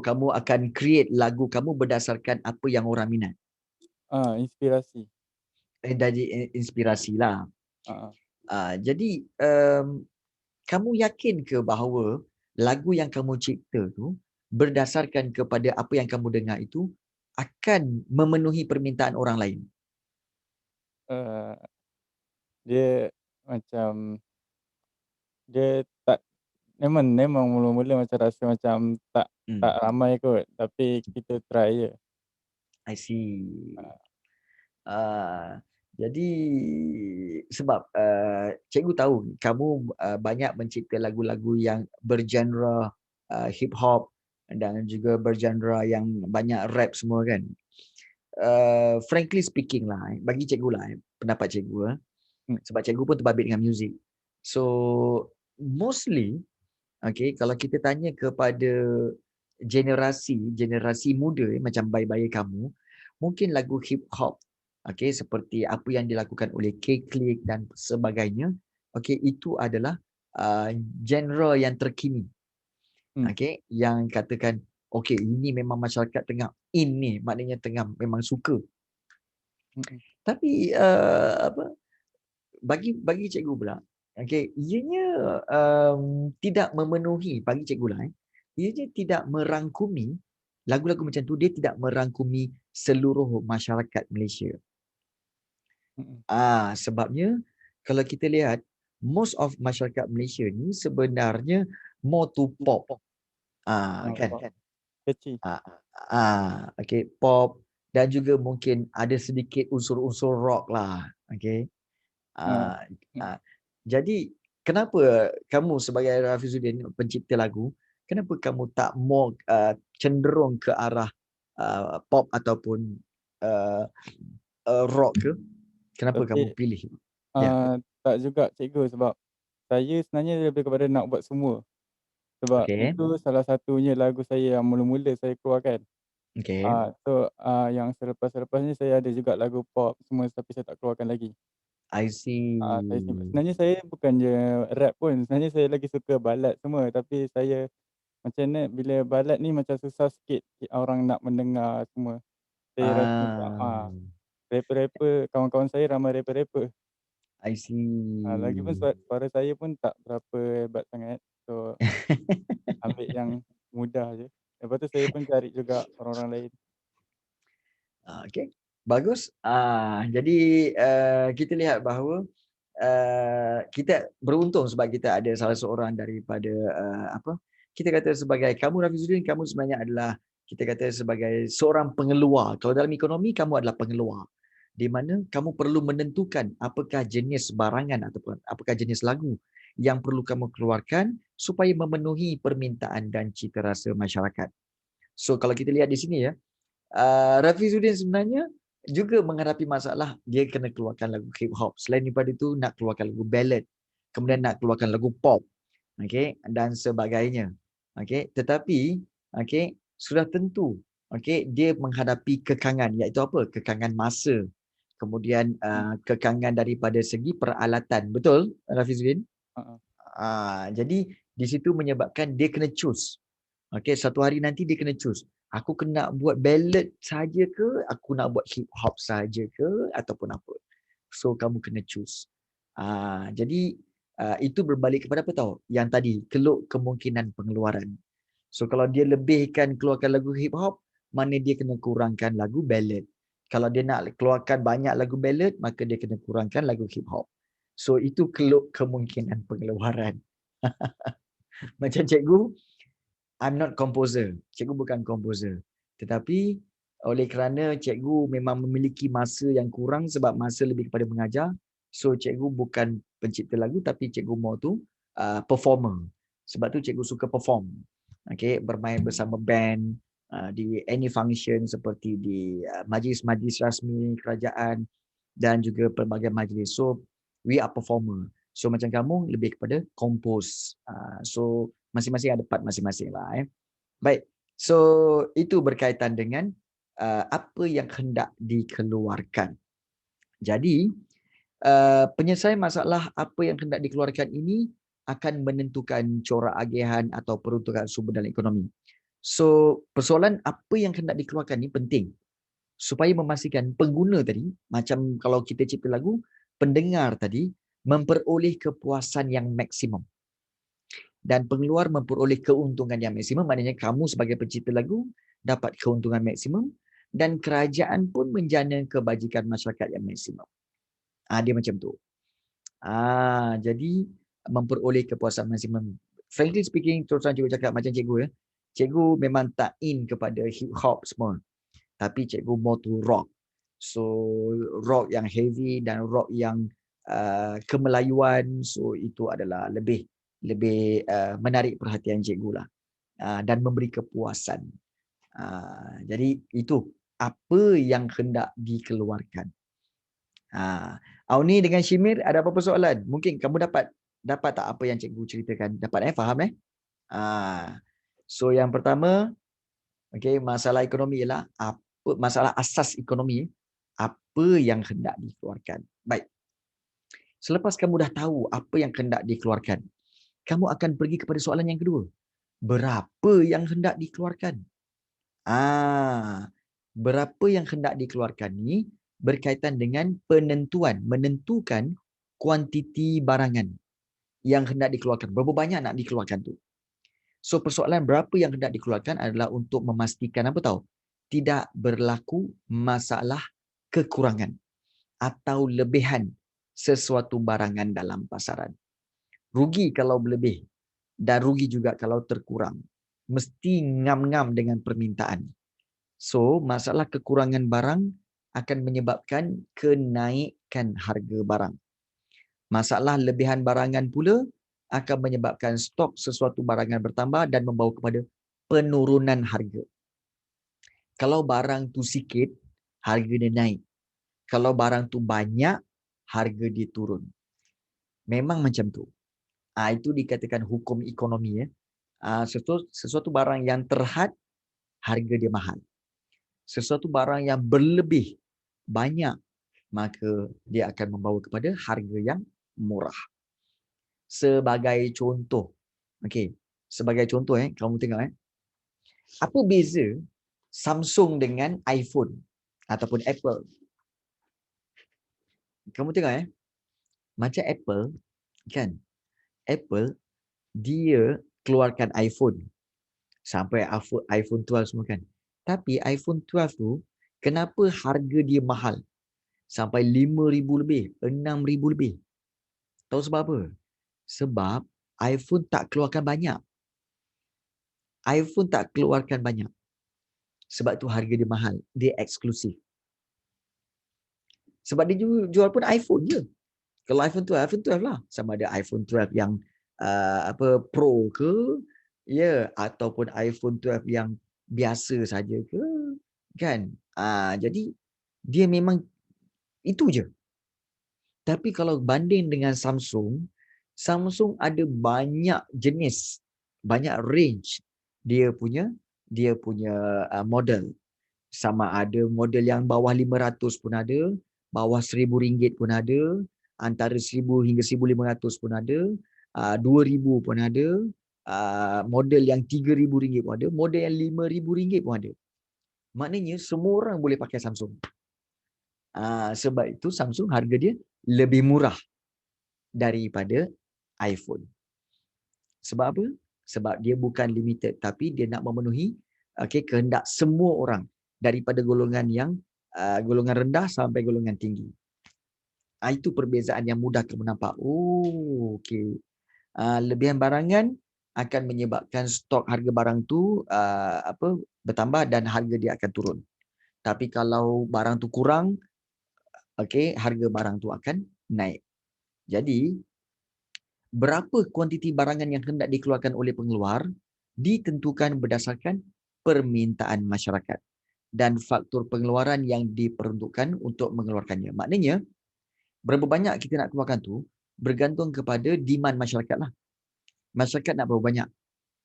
kamu akan create lagu kamu berdasarkan apa yang orang minat. Inspirasi. Dari inspirasi lah. Jadi kamu yakin ke bahawa lagu yang kamu cipta tu berdasarkan kepada apa yang kamu dengar itu akan memenuhi permintaan orang lain? Dia macam dia tak memang mula-mula macam rasa macam tak ramai kot, tapi kita try je. I see. Jadi sebab cikgu tahu kamu banyak mencipta lagu-lagu yang bergenre hip hop dan juga bergenre yang banyak rap semua kan. Frankly speaking lah, bagi cikgu lah, pendapat cikgu sebab cikgu pun terbabit dengan muzik. So mostly, okay, kalau kita tanya kepada generasi muda macam bayi-bayi kamu, mungkin lagu hip hop, okay, seperti apa yang dilakukan oleh K-Click dan sebagainya, okay, itu adalah genre yang terkini, okay, yang katakan okay, ini memang masyarakat tengah in ni, maknanya tengah memang suka. Tapi bagi cikgu pula, okay, ianya tidak memenuhi, bagi cikgu lah, ianya tidak merangkumi lagu-lagu macam tu, dia tidak merangkumi seluruh masyarakat Malaysia. Sebabnya kalau kita lihat most of masyarakat Malaysia ni sebenarnya more to pop. Kan? Kecil. Okay, pop dan juga mungkin ada sedikit unsur-unsur rock lah. Okay. Jadi kenapa kamu sebagai Rafizuddin pencipta lagu, kenapa kamu tak more cenderung ke arah pop ataupun rock ke? Kenapa kamu pilih? Tak juga cikgu, sebab saya sebenarnya lebih kepada nak buat semua. Sebab itu salah satunya lagu saya yang mula-mula saya keluarkan. So yang selepas-selepas ni saya ada juga lagu pop semua, tapi saya tak keluarkan lagi. I see. Sebenarnya saya bukan je rap pun, sebenarnya saya lagi suka ballad semua, tapi saya macam mana bila ballad ni macam susah sikit orang nak mendengar semua. Saya rasa rapper-rapper, kawan-kawan saya ramai rapper-rapper. I see. Lagipun suara saya pun tak berapa hebat sangat. So ambil yang mudah je. Lepas tu saya pun cari juga orang-orang lain. Okay, bagus. Jadi kita lihat bahawa kita beruntung sebab kita ada salah seorang daripada kita kata sebagai kamu Rafizuddin, kamu sebenarnya adalah kita kata sebagai seorang pengeluar. Kalau dalam ekonomi kamu adalah pengeluar, di mana kamu perlu menentukan apakah jenis barangan ataupun apakah jenis lagu yang perlu kamu keluarkan supaya memenuhi permintaan dan cita rasa masyarakat. So kalau kita lihat di sini ya, Rafizuddin sebenarnya juga menghadapi masalah dia kena keluarkan lagu hip hop. Selain daripada itu nak keluarkan lagu ballad, kemudian nak keluarkan lagu pop, okey, dan sebagainya. Okey, tetapi okey, sudah tentu okey dia menghadapi kekangan, iaitu apa? Kekangan masa. Kemudian kekangan daripada segi peralatan. Betul Rafizuddin? Jadi di situ menyebabkan dia kena choose. Okey, satu hari nanti dia kena choose. Aku kena buat ballad saja ke, aku nak buat hip hop saja ke, ataupun apa. So kamu kena choose. Jadi itu berbalik kepada apa tahu? Yang tadi, keluk kemungkinan pengeluaran. So kalau dia lebihkan keluarkan lagu hip hop, mana dia kena kurangkan lagu ballad. Kalau dia nak keluarkan banyak lagu ballad, maka dia kena kurangkan lagu hip hop. So itu keluk kemungkinan pengeluaran. Macam cikgu, I'm not composer. Cikgu bukan composer. Tetapi oleh kerana cikgu memang memiliki masa yang kurang sebab masa lebih kepada mengajar, so cikgu bukan pencipta lagu tapi cikgu mau tu performer. Sebab tu cikgu suka perform. Okay, bermain bersama band di any function seperti di majlis-majlis rasmi kerajaan dan juga pelbagai majlis. So we are performer. So macam kamu lebih kepada compose. So masing-masing ada part masing-masing lah. Baik, so itu berkaitan dengan apa yang hendak dikeluarkan. Jadi penyelesaian masalah apa yang hendak dikeluarkan ini akan menentukan corak agihan atau peruntukan sumber dalam ekonomi. So persoalan apa yang hendak dikeluarkan ini penting supaya memastikan pengguna tadi, macam kalau kita cipta lagu, pendengar tadi memperoleh kepuasan yang maksimum. Dan pengeluar memperoleh keuntungan yang maksimum, maknanya kamu sebagai pencipta lagu dapat keuntungan maksimum dan kerajaan pun menjana kebajikan masyarakat yang maksimum. Dia macam tu. Jadi memperoleh kepuasan maksimum. Frankly speaking, terus terang cikgu cakap macam cikgu ya. Cikgu memang tak in kepada hip hop semua. Tapi cikgu more to rock. So rock yang heavy dan rock yang kemelayuan, so itu adalah lebih menarik perhatian cikgu lah dan memberi kepuasan. Jadi itu apa yang hendak dikeluarkan. Auni dengan Shimir ada apa-apa soalan? Mungkin kamu dapat tak apa yang cikgu ceritakan? Dapat faham So yang pertama, okey, masalah ekonomi ialah apa masalah asas ekonomi, apa yang hendak dikeluarkan. Baik. Selepas kamu dah tahu apa yang hendak dikeluarkan, kamu akan pergi kepada soalan yang kedua. Berapa yang hendak dikeluarkan? Berapa yang hendak dikeluarkan ni berkaitan dengan menentukan kuantiti barangan yang hendak dikeluarkan. Berapa banyak nak dikeluarkan tu. So persoalan berapa yang hendak dikeluarkan adalah untuk memastikan apa tahu? Tidak berlaku masalah kekurangan atau lebihan sesuatu barangan dalam pasaran. Rugi kalau berlebih dan rugi juga kalau terkurang. Mesti ngam-ngam dengan permintaan. So, masalah kekurangan barang akan menyebabkan kenaikan harga barang. Masalah lebihan barangan pula akan menyebabkan stok sesuatu barangan bertambah dan membawa kepada penurunan harga. Kalau barang tu sikit, harga dia naik. Kalau barang tu banyak, harga dia turun. Memang macam tu. Itu dikatakan hukum ekonomi. Sesuatu barang yang terhad, harga dia mahal. Sesuatu barang yang berlebih, banyak, maka dia akan membawa kepada harga yang murah. Sebagai contoh, sebagai contoh kamu tengok apa beza Samsung dengan iPhone ataupun Apple? Kamu tengok macam Apple kan? Apple dia keluarkan iPhone sampai iPhone 12 semua kan. Tapi iPhone 12 tu kenapa harga dia mahal? Sampai 5,000 lebih, 6,000 lebih. Tahu sebab apa? Sebab iPhone tak keluarkan banyak. iPhone tak keluarkan banyak. Sebab tu harga dia mahal. Dia eksklusif. Sebab dia jual pun iPhone je. Kalau iPhone 12 lah. Sama ada iPhone 12 yang Pro ke, ya, ataupun iPhone 12 yang biasa saja ke, kan? Jadi dia memang itu je. Tapi kalau banding dengan Samsung, Samsung ada banyak jenis, banyak range dia punya model. Sama ada model yang bawah 500 pun ada, bawah RM1,000 pun ada, antara 1,000 hingga 1,500 pun ada, 2,000 pun ada, model yang RM3,000 pun ada, model yang RM5,000 pun ada. Maknanya semua orang boleh pakai Samsung. Sebab itu Samsung harga dia lebih murah daripada iPhone. Sebab apa? Sebab dia bukan limited, tapi dia nak memenuhi kehendak semua orang daripada golongan yang golongan rendah sampai golongan tinggi. Itu perbezaan yang mudah kamu nampak. Okey. Lebihan barangan akan menyebabkan stok harga barang tu bertambah dan harga dia akan turun. Tapi kalau barang tu kurang, harga barang tu akan naik. Jadi berapa kuantiti barangan yang hendak dikeluarkan oleh pengeluar ditentukan berdasarkan permintaan masyarakat dan faktor pengeluaran yang diperuntukkan untuk mengeluarkannya. Maknanya, berapa banyak kita nak keluarkan tu bergantung kepada demand masyarakat lah. Masyarakat nak berapa banyak?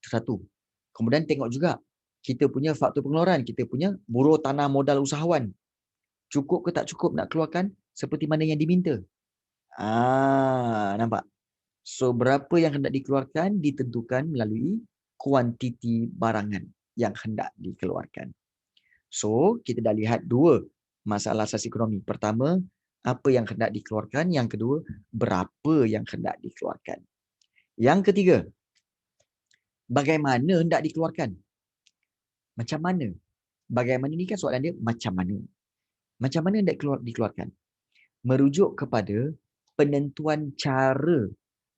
Satu. Kemudian tengok juga kita punya faktor pengeluaran, kita punya buruh tanah modal usahawan. Cukup ke tak cukup nak keluarkan seperti mana yang diminta. Nampak? So, berapa yang hendak dikeluarkan ditentukan melalui kuantiti barangan yang hendak dikeluarkan. So, kita dah lihat dua masalah asas ekonomi. Pertama, apa yang hendak dikeluarkan. Yang kedua, berapa yang hendak dikeluarkan. Yang ketiga, bagaimana hendak dikeluarkan? Macam mana? Bagaimana ni kan soalan dia macam mana? Macam mana hendak dikeluarkan? Merujuk kepada penentuan cara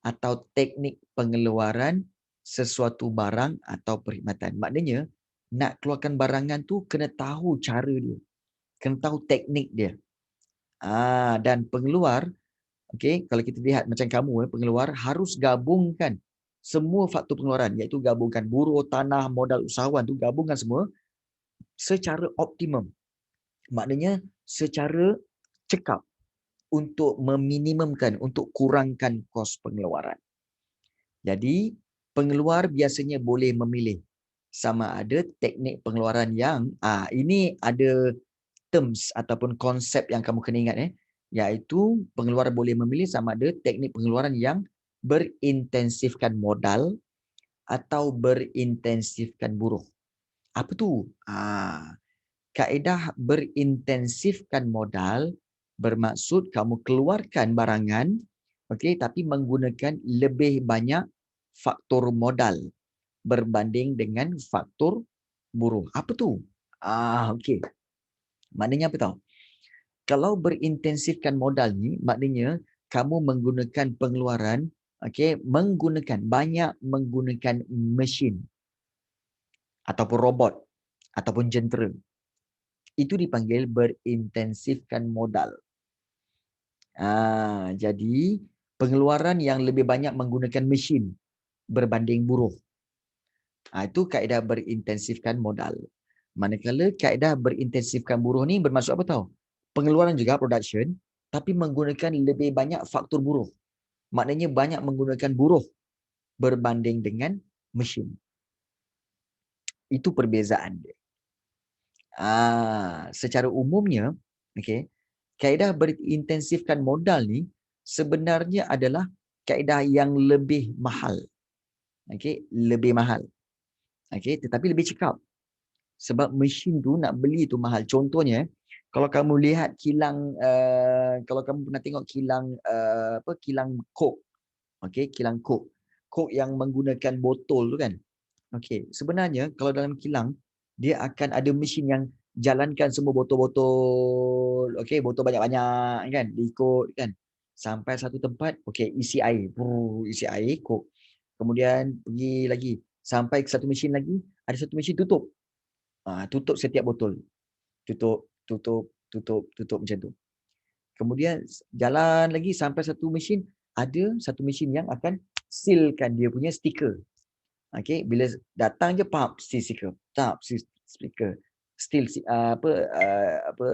atau teknik pengeluaran sesuatu barang atau perkhidmatan. Maknanya, nak keluarkan barangan tu kena tahu cara dia. Kena tahu teknik dia. Dan pengeluar, kalau kita lihat macam kamu, pengeluar harus gabungkan semua faktor pengeluaran, iaitu gabungkan buruh, tanah, modal usahawan tu, gabungkan semua secara optimum. Maknanya secara cekap untuk meminimumkan, untuk kurangkan kos pengeluaran. Jadi, pengeluar biasanya boleh memilih sama ada teknik pengeluaran yang, ini ada terms ataupun konsep yang kamu kena ingat, iaitu pengeluar boleh memilih sama ada teknik pengeluaran yang berintensifkan modal atau berintensifkan buruh. Apa tu? Kaedah berintensifkan modal bermaksud kamu keluarkan barangan, tapi menggunakan lebih banyak faktor modal berbanding dengan faktor buruh. Apa tu? Maknanya apa tahu? Kalau berintensifkan modal ni, maknanya kamu menggunakan pengeluaran, menggunakan mesin ataupun robot ataupun jentera. Itu dipanggil berintensifkan modal. Jadi pengeluaran yang lebih banyak menggunakan mesin berbanding buruh. Itu kaedah berintensifkan modal. Manakala kaedah berintensifkan buruh ni bermaksud apa tahu? Pengeluaran juga production, tapi menggunakan lebih banyak faktor buruh. Maknanya banyak menggunakan buruh berbanding dengan mesin. Itu perbezaan dia. Secara umumnya, kaedah berintensifkan modal ni sebenarnya adalah kaedah yang lebih mahal. Lebih mahal. Tetapi lebih cekap. Sebab mesin tu nak beli tu mahal. Contohnya, kalau kamu lihat kilang, kalau kamu pernah tengok kilang kilang Coke. Kilang Coke. Coke yang menggunakan botol tu kan. Sebenarnya kalau dalam kilang dia akan ada mesin yang jalankan semua botol-botol, botol banyak-banyak kan, diikut kan. Sampai satu tempat, okey, isi air. Isi air, kok. Kemudian pergi lagi. Sampai ke satu mesin lagi, ada satu mesin tutup. Tutup setiap botol. Tutup, tutup, tutup, tutup macam tu. Kemudian jalan lagi sampai satu mesin, ada satu mesin yang akan sealkan dia punya stiker. Okey, bila datang je pap stiker, tap stiker. Still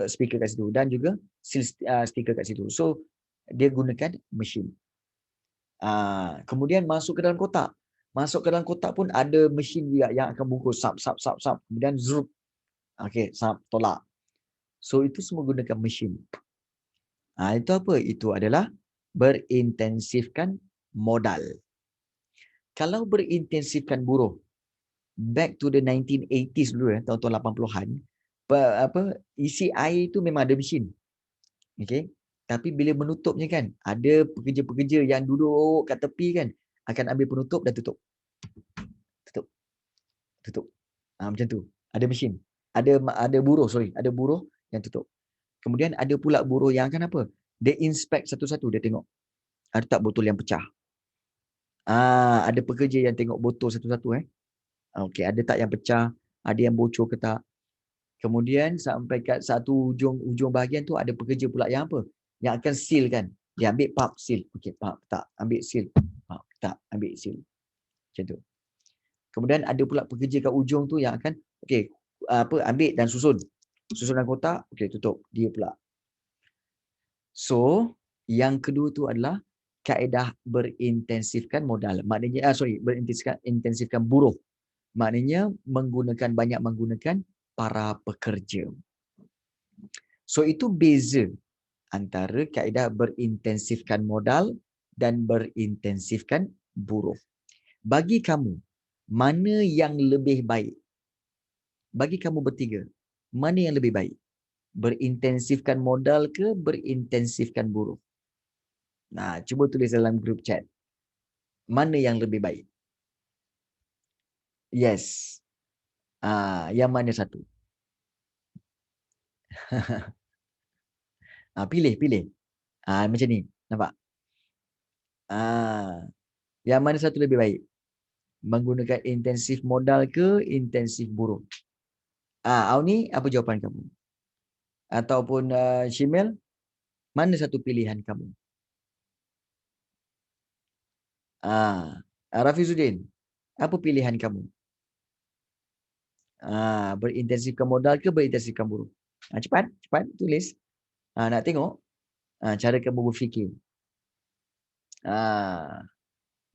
speaker kat situ dan juga seal stiker kat situ. So dia gunakan mesin. Kemudian masuk ke dalam kotak. Masuk ke dalam kotak pun ada mesin juga yang akan bungkus sap. Kemudian zup. Okey, sap tolak. So itu semua gunakan mesin. Itu apa? Itu adalah berintensifkan modal. Kalau berintensifkan buruh, back to the 1980s dulu tahun-tahun 80-an, isi air itu memang ada mesin. Okey. Tapi bila menutupnya kan, ada pekerja-pekerja yang duduk kat tepi kan, akan ambil penutup dan tutup. Tutup. Macam tu. Ada mesin. Ada buruh, ada buruh yang tutup. Kemudian ada pula buruh yang akan apa? Dia inspect satu-satu, dia tengok. Ada tak botol yang pecah? Ada pekerja yang tengok botol satu-satu Okey, ada tak yang pecah? Ada yang bocor ke tak? Kemudian sampai kat satu ujung bahagian tu ada pekerja pula yang apa? Yang akan seal kan. Dia ambil pap seal. Okey, pap tak. Ambil seal. Pap tak. Ambil seal. Macam tu. Kemudian ada pula pekerja kat ujung tu yang akan okey, ambil dan susun. Susun dalam kotak, okey, tutup. Dia pula. So, yang kedua tu adalah kaedah berintensifkan modal. Maknanya berintensifkan buruh. Maknanya banyak menggunakan para pekerja. So itu beza antara kaedah berintensifkan modal dan berintensifkan buruh. Bagi kamu, mana yang lebih baik? Bagi kamu bertiga, mana yang lebih baik? Berintensifkan modal ke berintensifkan buruh? Cuba tulis dalam group chat. Mana yang lebih baik? Yes. Yang mana satu? Pilih. Macam ni. Nampak? Yang mana satu lebih baik? Menggunakan intensif modal ke intensif buruh? Auni, apa jawapan kamu? Ataupun Shimel, mana satu pilihan kamu? Rafizuddin, apa pilihan kamu? Berintensifkan modal ke berintensifkan buruh? Cepat tulis. Nak tengok cara kamu berfikir.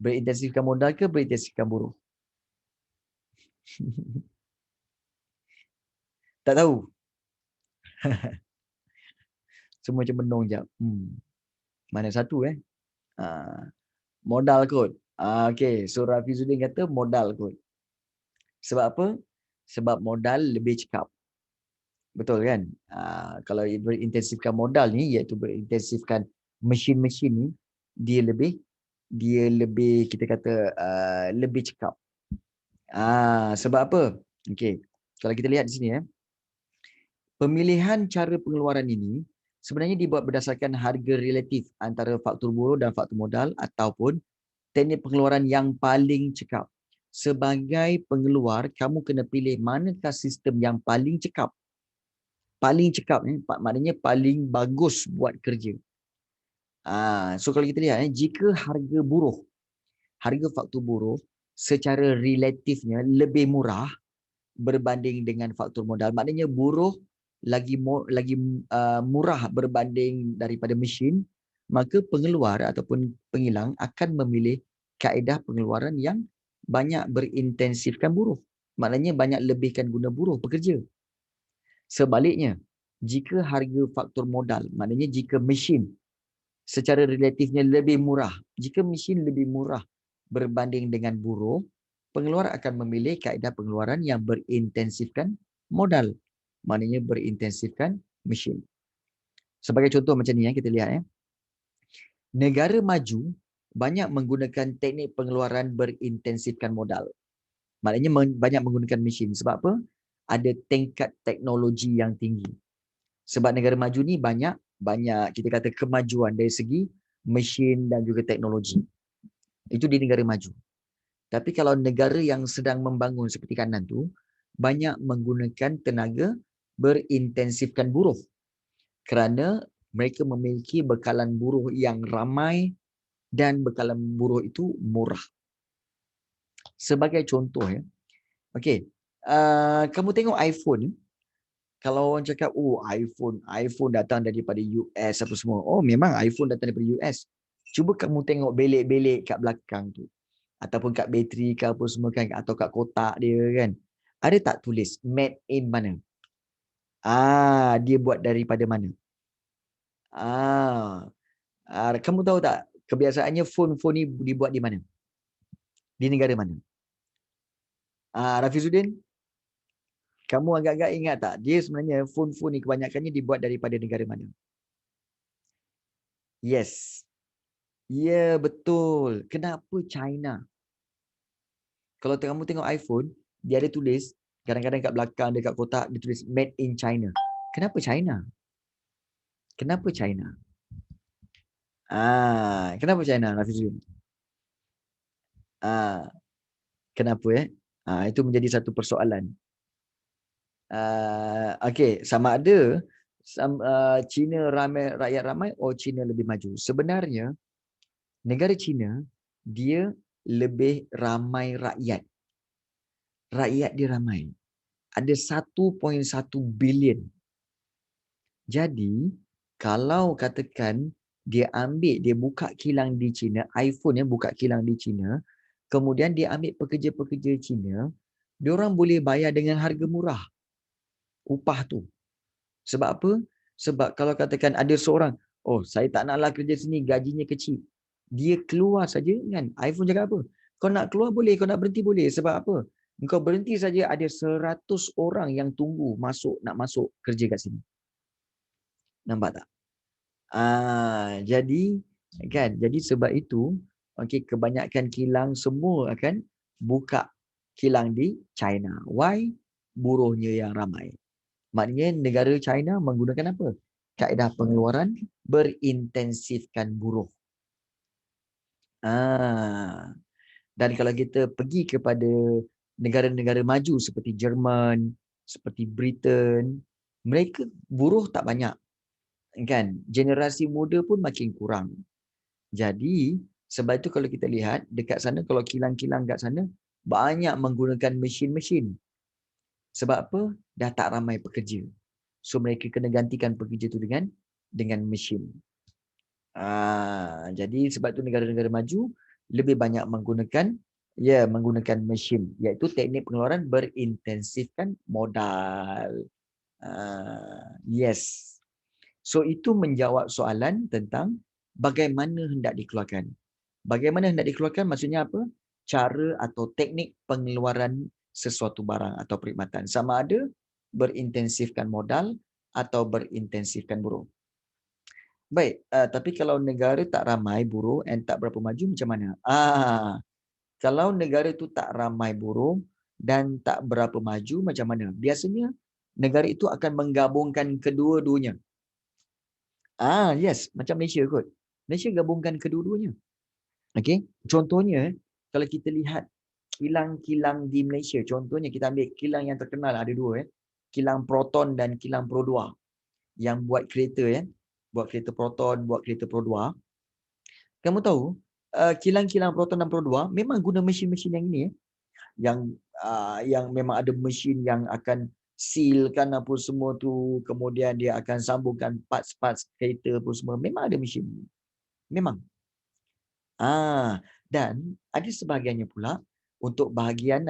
Berintensifkan modal ke berintensifkan buruh? Tak tahu. Semua macam menung jap. Mana satu modal kot. Okey, so Rafizuddin kata modal kot. Sebab apa? Sebab modal lebih cekap. Betul kan? Kalau berintensifkan modal ni, iaitu berintensifkan mesin-mesin ni, dia lebih kita kata lebih cekap. Sebab apa? Okey. Kalau kita lihat di sini pemilihan cara pengeluaran ini sebenarnya dibuat berdasarkan harga relatif antara faktor buruh dan faktor modal ataupun teknik pengeluaran yang paling cekap. Sebagai pengeluar, kamu kena pilih manakah sistem yang paling cekap. Paling cekap maknanya paling bagus buat kerja. So kalau kita lihat jika harga faktor buruh secara relatifnya lebih murah berbanding dengan faktor modal, maknanya buruh lagi murah berbanding daripada mesin, maka pengeluar ataupun pengilang akan memilih kaedah pengeluaran yang banyak berintensifkan buruh. Maknanya banyak lebihkan guna buruh pekerja. Sebaliknya, jika harga faktor modal, maknanya jika mesin secara relatifnya lebih murah, jika mesin lebih murah berbanding dengan buruh, pengeluar akan memilih kaedah pengeluaran yang berintensifkan modal. Maknanya berintensifkan mesin. Sebagai contoh macam ni kita lihat negara maju banyak menggunakan teknik pengeluaran berintensifkan modal. Maknanya banyak menggunakan mesin. Sebab apa? Ada tingkat teknologi yang tinggi. Sebab negara maju ni banyak kita kata kemajuan dari segi mesin dan juga teknologi. Itu di negara maju. Tapi kalau negara yang sedang membangun seperti kanan tu, banyak menggunakan tenaga berintensifkan buruh. Kerana mereka memiliki bekalan buruh yang ramai dan bekalan buruh itu murah. Sebagai contoh ya. Okey. Kamu tengok iPhone. Kalau orang cakap, oh iPhone datang daripada US apa semua. Oh memang iPhone datang daripada US. Cuba kamu tengok belik-belik kat belakang tu. Ataupun kat bateri ke apa semua kan. Atau kat kotak dia kan. Ada tak tulis made in mana? Dia buat daripada mana? Kamu tahu tak? Kebiasaannya phone ni dibuat di mana? Di negara mana? Rafizuddin? Kamu agak-agak ingat tak? Dia sebenarnya phone ni kebanyakannya dibuat daripada negara mana? Yes. Ya, betul. Kenapa China? Kalau kamu tengok iPhone, dia ada tulis, kadang-kadang kat belakang, dekat kotak, dia tulis made in China. Kenapa China? Kenapa China? Kenapa China, Rafizuddin? Kenapa itu menjadi satu persoalan. Okey, sama ada China rakyat ramai atau China lebih maju. Sebenarnya negara China dia lebih ramai rakyat. Rakyat dia ramai. Ada 1.1 bilion. Jadi kalau katakan dia buka kilang di China, iPhone yang buka kilang di China, kemudian dia ambil pekerja-pekerja China, diorang boleh bayar dengan harga murah upah tu. Sebab apa? Sebab kalau katakan ada seorang, oh saya tak naklah kerja sini, gajinya kecil. Dia keluar saja kan. iPhone cakap apa? Kau nak keluar boleh, kau nak berhenti boleh. Sebab apa? Engkau berhenti saja ada 100 orang yang tunggu nak masuk kerja kat sini. Nampak tak? Jadi kan, jadi sebab itu kebanyakan kilang semua akan buka kilang di China. Why? Buruhnya yang ramai. Maknanya negara China menggunakan apa? Kaedah pengeluaran berintensifkan buruh. Dan kalau kita pergi kepada negara-negara maju seperti Jerman, seperti Britain, mereka buruh tak banyak. Kan? Generasi muda pun makin kurang. Jadi, sebab itu kalau kita lihat dekat sana, kalau kilang-kilang kat sana, banyak menggunakan mesin-mesin. Sebab apa? Dah tak ramai pekerja. So mereka kena gantikan pekerja tu dengan mesin. Jadi sebab tu negara-negara maju lebih banyak menggunakan mesin, iaitu teknik pengeluaran berintensifkan modal. Yes. So itu menjawab soalan tentang bagaimana hendak dikeluarkan. Bagaimana hendak dikeluarkan maksudnya apa? Cara atau teknik pengeluaran sesuatu barang atau perkhidmatan. Sama ada berintensifkan modal atau berintensifkan buruh. Baik, tapi kalau negara tak ramai buruh dan tak berapa maju macam mana? Kalau negara itu tak ramai buruh dan tak berapa maju macam mana? Biasanya negara itu akan menggabungkan kedua-duanya. Yes, macam Malaysia kot. Malaysia gabungkan kedua-duanya. Okey, contohnya kalau kita lihat kilang-kilang di Malaysia, contohnya kita ambil kilang yang terkenal ada dua kilang Proton dan kilang Pro 2 yang buat kereta buat kereta Proton, buat kereta Pro 2. Kamu tahu kilang-kilang Proton dan Pro 2 memang guna mesin-mesin yang ini yang memang ada mesin yang akan sealkan apa semua tu, kemudian dia akan sambungkan parts-parts kereta apa semua, memang ada mesin. Memang. Dan ada sebahagiannya pula untuk bahagian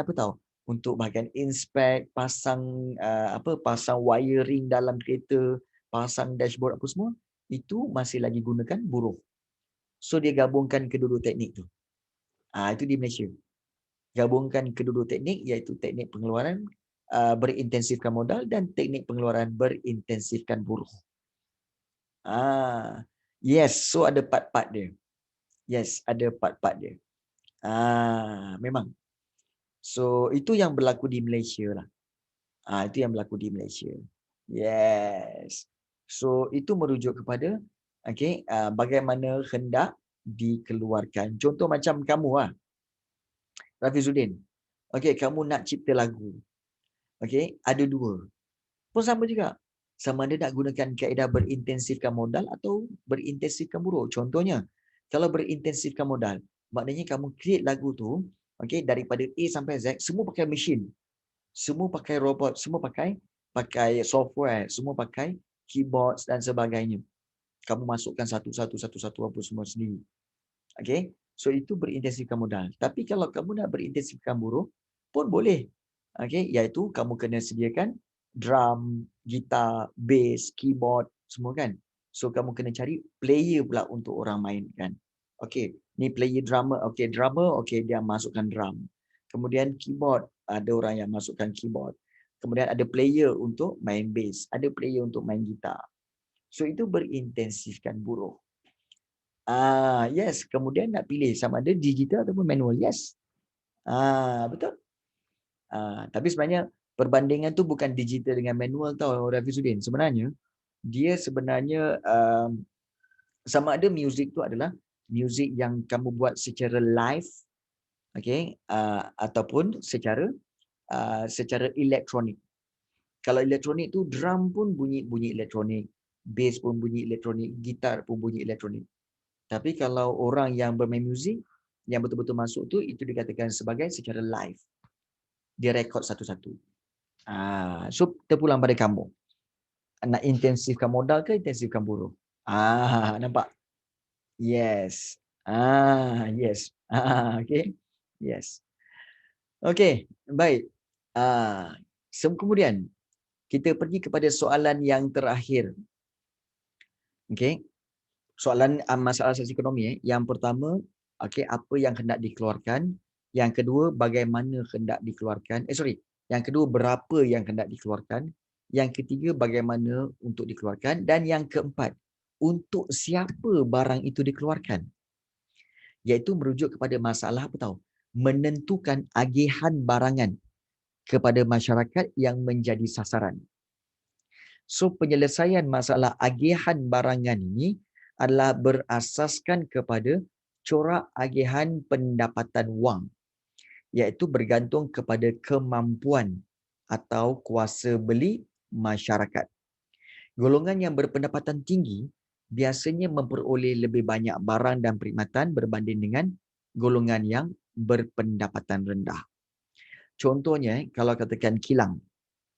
untuk bahagian inspect, pasang pasang wiring dalam kereta, pasang dashboard apa semua, itu masih lagi gunakan buruh. So dia gabungkan kedua-dua teknik tu. Itu di Malaysia. Gabungkan kedua-dua teknik iaitu teknik pengeluaran berintensifkan modal dan teknik pengeluaran berintensifkan buruh. Yes, so ada part-part dia. Yes, ada part-part dia. Memang. So itu yang berlaku di Malaysia lah. Itu yang berlaku di Malaysia. Yes. So itu merujuk kepada Okey, bagaimana hendak dikeluarkan. Contoh macam kamu Rafizuddin. Okey, kamu nak cipta lagu. Okey, ada dua. Pun sama juga. Sama ada nak gunakan kaedah berintensifkan modal atau berintensifkan buruh. Contohnya, kalau berintensifkan modal, maknanya kamu create lagu tu, okey, daripada A sampai Z, semua pakai mesin. Semua pakai robot, semua pakai software, semua pakai keyboards dan sebagainya. Kamu masukkan satu apa semua sendiri. Okey. So itu berintensifkan modal. Tapi kalau kamu nak berintensifkan buruh pun boleh. Okey, iaitu kamu kena sediakan drum, gitar, bass, keyboard semua kan. So kamu kena cari player pula untuk orang mainkan. Okey, ni player drummer. Okey, drummer okey dia masukkan drum. Kemudian keyboard, ada orang yang masukkan keyboard. Kemudian ada player untuk main bass, ada player untuk main gitar. So itu berintensifkan buruh. Yes. Kemudian nak pilih sama ada digital ataupun manual. Yes. Betul. Tapi sebenarnya perbandingan tu bukan digital dengan manual tau, Rafizuddin. Sebenarnya dia sebenarnya sama ada muzik tu adalah muzik yang kamu buat secara live, okey, ataupun secara elektronik. Kalau elektronik tu drum pun bunyi elektronik, bass pun bunyi elektronik, gitar pun bunyi elektronik. Tapi kalau orang yang bermain muzik, yang betul-betul masuk tu, itu dikatakan sebagai secara live. Dia rekod satu-satu. So terpulang pada kamu. Nak intensifkan modal ke intensifkan buruh? Nampak? Yes. Yes. Okay. Yes. Okay, baik. Kemudian, kita pergi kepada soalan yang terakhir. Okay. Soalan masalah asas ekonomi. Yang pertama, apa yang hendak dikeluarkan? Yang kedua, bagaimana hendak dikeluarkan? Yang kedua, berapa yang hendak dikeluarkan? Yang ketiga, bagaimana untuk dikeluarkan? Dan yang keempat, untuk siapa barang itu dikeluarkan? Iaitu merujuk kepada masalah apa tahu? Menentukan agihan barangan kepada masyarakat yang menjadi sasaran. So penyelesaian masalah agihan barangan ini adalah berasaskan kepada corak agihan pendapatan wang, iaitu bergantung kepada kemampuan atau kuasa beli masyarakat. Golongan yang berpendapatan tinggi biasanya memperoleh lebih banyak barang dan perkhidmatan berbanding dengan golongan yang berpendapatan rendah. Contohnya, kalau katakan kilang.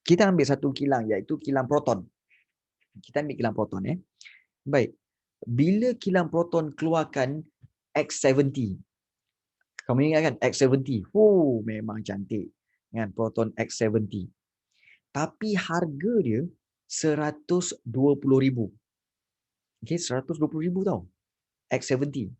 Kita ambil satu kilang, iaitu kilang proton. Kita ambil kilang proton. Baik. Bila kilang proton keluarkan X70. Kamu ingat kan X70? Memang cantik. Kan proton X70. Tapi harga dia 120,000. Okey, 120,000 tau. X70.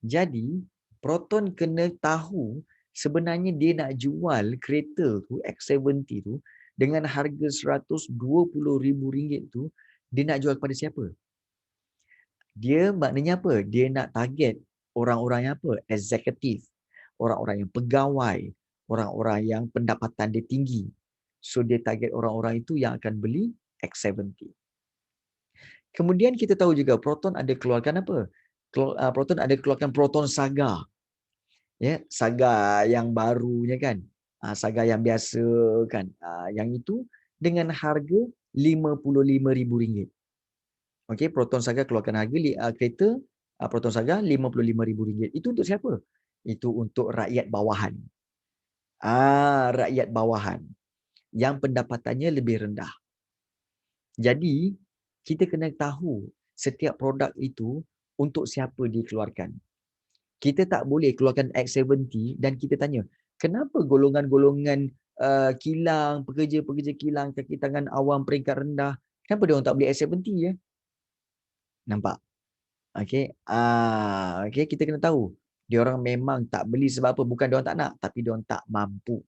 Jadi, proton kena tahu sebenarnya dia nak jual kereta tu X70 tu dengan harga RM120,000 tu, dia nak jual kepada siapa? Dia maknanya apa? Dia nak target orang-orang yang apa? Eksekutif. Orang-orang yang pegawai. Orang-orang yang pendapatan dia tinggi. So dia target orang-orang itu yang akan beli X70. Kemudian kita tahu juga Proton ada keluarkan apa? Proton ada keluarkan Proton Saga. Ya, Saga yang barunya kan. Saga yang biasa kan. Yang itu dengan harga RM55,000. Okey, Proton Saga keluarkan harga kereta Proton Saga RM55,000. Itu untuk siapa? Itu untuk rakyat bawahan. Rakyat bawahan yang pendapatannya lebih rendah. Jadi, kita kena tahu setiap produk itu untuk siapa dikeluarkan. Kita tak boleh keluarkan X70 dan kita tanya, kenapa golongan-golongan kilang, pekerja-pekerja kilang, kaki tangan awam peringkat rendah, kenapa dia orang tak beli X70 ya? Nampak? Okey. Okey, kita kena tahu. Dia orang memang tak beli sebab apa? Bukan dia orang tak nak, tapi dia orang tak mampu.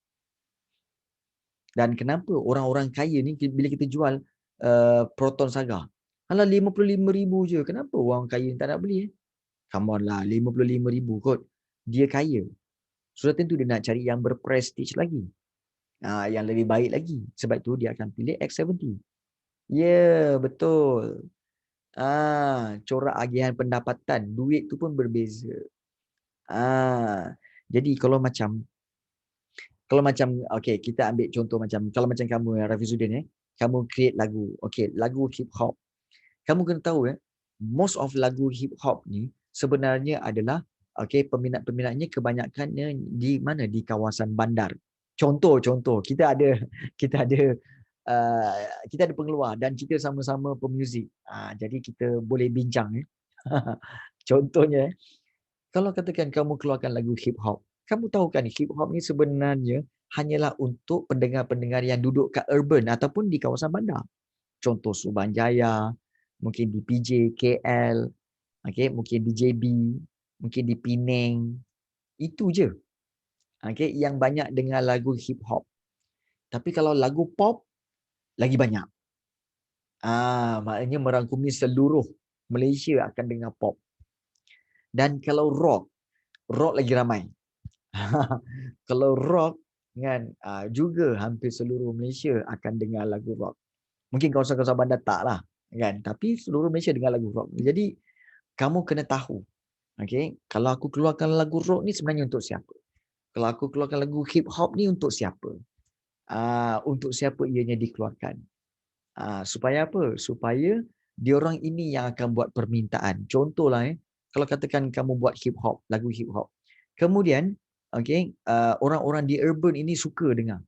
Dan kenapa orang-orang kaya ni bila kita jual Proton Saga, alah 55,000 je. Kenapa orang kaya ni tak nak beli? Come on lah, 55,000 kot. Dia kaya. Sudah tentu dia nak cari yang berprestige lagi. Yang lebih baik lagi. Sebab tu dia akan pilih X70. Ya, betul. Corak agihan pendapatan, duit tu pun berbeza. Jadi kalau macam okey, kita ambil contoh macam kalau macam kamu Rafizuddin kamu create lagu. Okey, lagu hip hop. Kamu kena tahu most of lagu hip hop ni sebenarnya adalah okey, peminat-peminatnya kebanyakannya di mana? Di kawasan bandar. Contoh kita ada kita ada kita ada pengeluar dan kita sama-sama pemuzik. Jadi kita boleh bincang Contohnya kalau katakan kamu keluarkan lagu hip hop, kamu tahu kan hip hop ni sebenarnya hanyalah untuk pendengar-pendengar yang duduk kat urban ataupun di kawasan bandar. Contoh Subanjaya, mungkin di PJ, KL, okay, mungkin di JB, mungkin di Penang. Itu je. Okay, yang banyak dengar lagu hip hop. Tapi kalau lagu pop, lagi banyak. Maknanya merangkumi seluruh Malaysia akan dengar pop. Dan kalau rock lagi ramai. Kalau rock kan juga hampir seluruh Malaysia akan dengar lagu rock. Mungkin kawasan-kawasan bandar tak lah kan, tapi seluruh Malaysia dengar lagu rock. Jadi kamu kena tahu, okey, kalau aku keluarkan lagu rock ni sebenarnya untuk siapa? Kalau aku keluarkan lagu hip hop ni untuk siapa? Untuk siapa ianya dikeluarkan? Supaya apa? Supaya diorang ini yang akan buat permintaan. Contohlah kalau katakan kamu buat hip hop, lagu hip hop. Kemudian okey, orang-orang di urban ini suka dengar.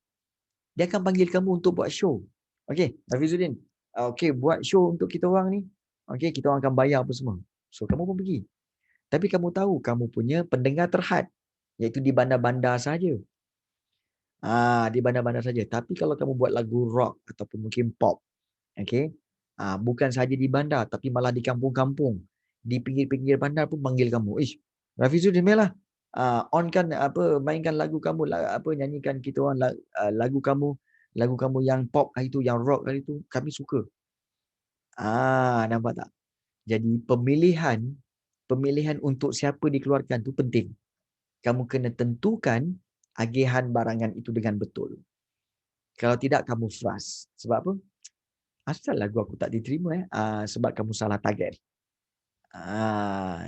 Dia akan panggil kamu untuk buat show. Okey, Hafizuddin. Okey, buat show untuk kita orang ni. Okey, kita orang akan bayar apa semua. So kamu pun pergi. Tapi kamu tahu kamu punya pendengar terhad iaitu di bandar-bandar saja. Di bandar-bandar saja. Tapi kalau kamu buat lagu rock ataupun mungkin pop, okey, bukan saja di bandar tapi malah di kampung-kampung, di pinggir-pinggir bandar pun panggil kamu. Rafizuddin Melah, onkan mainkan lagu kamu, nyanyikan kita orang lagu kamu yang pop hari tu, yang rock hari tu, kami suka. Nampak tak? Jadi pemilihan untuk siapa dikeluarkan tu penting. Kamu kena tentukan agihan barangan itu dengan betul. Kalau tidak kamu frust. Sebab apa? Asal lagu aku tak diterima sebab kamu salah target.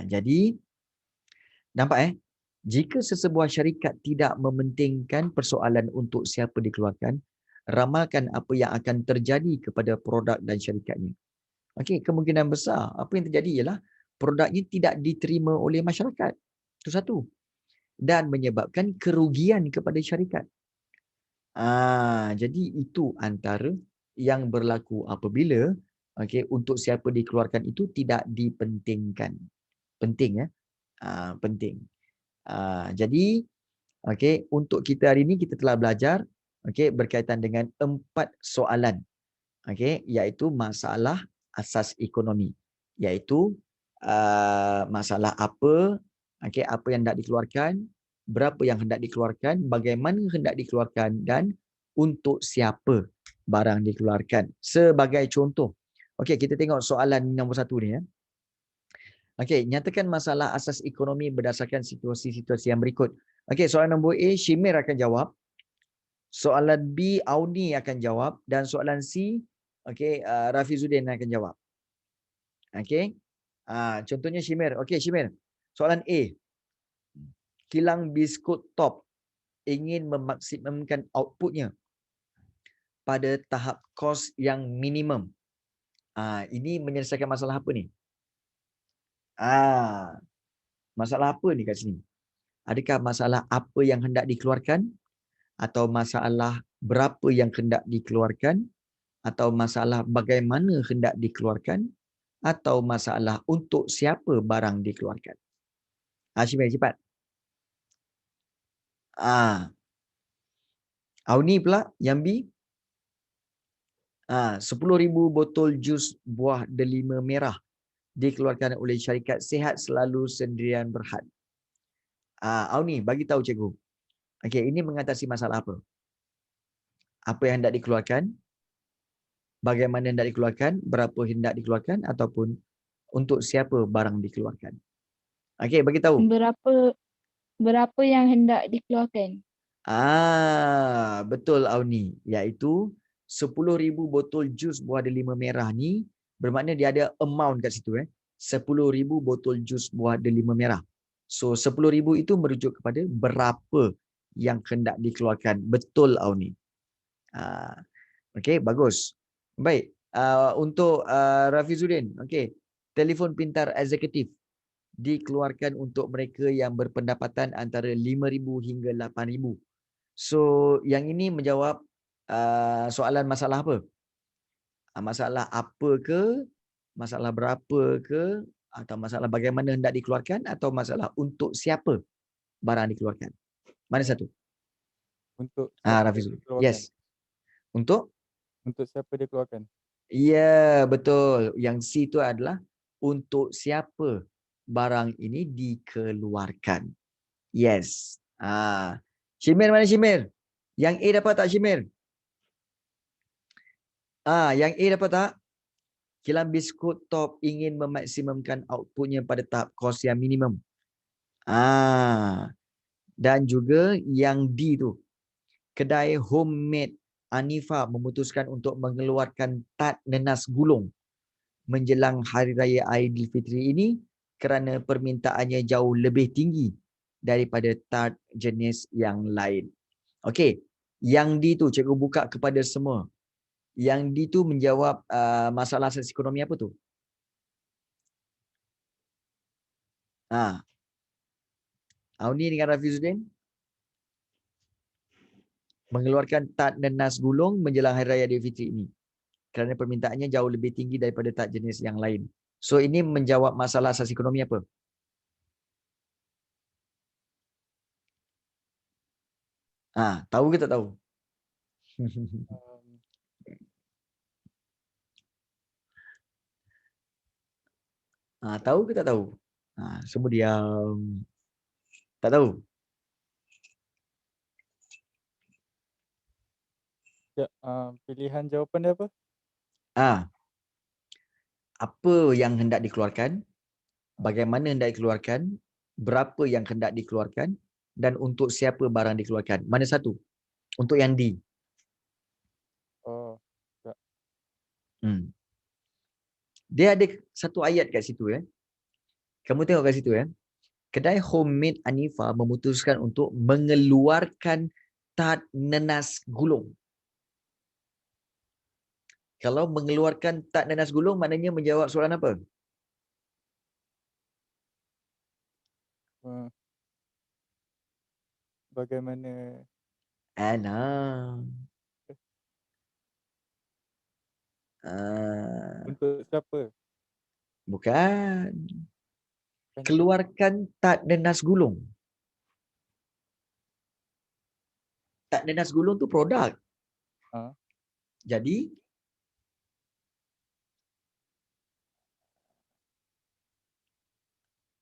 Jadi nampak jika sesebuah syarikat tidak mementingkan persoalan untuk siapa dikeluarkan, ramalkan apa yang akan terjadi kepada produk dan syarikatnya. Okey, kemungkinan besar apa yang terjadi ialah produknya tidak diterima oleh masyarakat. Itu satu. Dan menyebabkan kerugian kepada syarikat. Jadi itu antara yang berlaku apabila untuk siapa dikeluarkan itu tidak dipentingkan. Penting penting. Jadi untuk kita hari ini kita telah belajar berkaitan dengan 4 soalan. Iaitu masalah asas ekonomi, iaitu masalah apa yang hendak dikeluarkan, berapa yang hendak dikeluarkan, bagaimana hendak dikeluarkan dan untuk siapa barang dikeluarkan. Sebagai contoh, kita tengok soalan nombor 1 ni nyatakan masalah asas ekonomi berdasarkan situasi-situasi yang berikut. Soalan nombor A, Shimir akan jawab. Soalan B, Auni akan jawab. Dan soalan C, Rafizuddin akan jawab. Contohnya Shimir. Shimir. Soalan A. Kilang biskut top ingin memaksimumkan outputnya pada tahap kos yang minimum. Ini menyelesaikan masalah apa ni? Masalah apa ni kat sini? Adakah masalah apa yang hendak dikeluarkan? Atau masalah berapa yang hendak dikeluarkan? Atau masalah bagaimana hendak dikeluarkan? Atau masalah untuk siapa barang dikeluarkan? Shimir, cepat. Auni pula, yang B. 10,000 botol jus buah delima merah dikeluarkan oleh syarikat Sihat Selalu Sendirian Berhad. Auni, bagi tahu cikgu. Ini mengatasi masalah apa? Apa yang hendak dikeluarkan? Bagaimana hendak dikeluarkan? Berapa hendak dikeluarkan? Ataupun untuk siapa barang dikeluarkan? Bagi tahu. Berapa yang hendak dikeluarkan? Betul Auni. Iaitu 10,000 botol jus buah delima merah ni Bermakna dia ada amount kat situ 10,000 botol jus buah delima merah. So 10,000 itu merujuk kepada berapa yang hendak dikeluarkan. Betul Auni. Okey, bagus. Baik. Untuk Rafizuddin, okey. Telefon pintar eksekutif dikeluarkan untuk mereka yang berpendapatan antara 5,000 hingga 8,000. So yang ini menjawab soalan masalah apa? Masalah apa ke? Masalah berapa ke? Atau masalah bagaimana hendak dikeluarkan? Atau masalah untuk siapa barang dikeluarkan? Mana satu? Untuk siapa Rafizuddin. dikeluarkan? Yes. Untuk siapa dikeluarkan? Ya, betul. Yang C itu adalah untuk siapa barang ini dikeluarkan. Yes. Shimir mana Shimir? Yang A dapat tak Shimir? Yang A dapat tak? Kilang biskut top ingin memaksimumkan outputnya pada tahap kos yang minimum. Dan juga yang D tu. Kedai homemade Anifa memutuskan untuk mengeluarkan tat nenas gulung menjelang Hari Raya Aidilfitri ini kerana permintaannya jauh lebih tinggi daripada tat jenis yang lain. Okey, yang D tu cikgu buka kepada semua. Yang D tu menjawab masalah asas ekonomi apa tu? Auni dengan Rafizuddin mengeluarkan tat nenas gulung menjelang Hari Raya Aidilfitri ini kerana permintaannya jauh lebih tinggi daripada tat jenis yang lain. So ini menjawab masalah asas ekonomi apa? Tahu ke tak tahu? Tahu ke tak tahu? Semua diam. Tak tahu? Pilihan jawapan dia apa? Apa yang hendak dikeluarkan, bagaimana hendak dikeluarkan, berapa yang hendak dikeluarkan, dan untuk siapa barang dikeluarkan. Mana satu? Untuk yang D. Tak. Dia ada satu ayat kat situ Kamu tengok kat situ Kedai homemade Anifa memutuskan untuk mengeluarkan tat nenas gulung. Kalau mengeluarkan tat nenas gulung maknanya menjawab soalan apa? Bagaimana? Untuk siapa? Bukan. Keluarkan tat nenas gulung. Tat nenas gulung tu produk. Jadi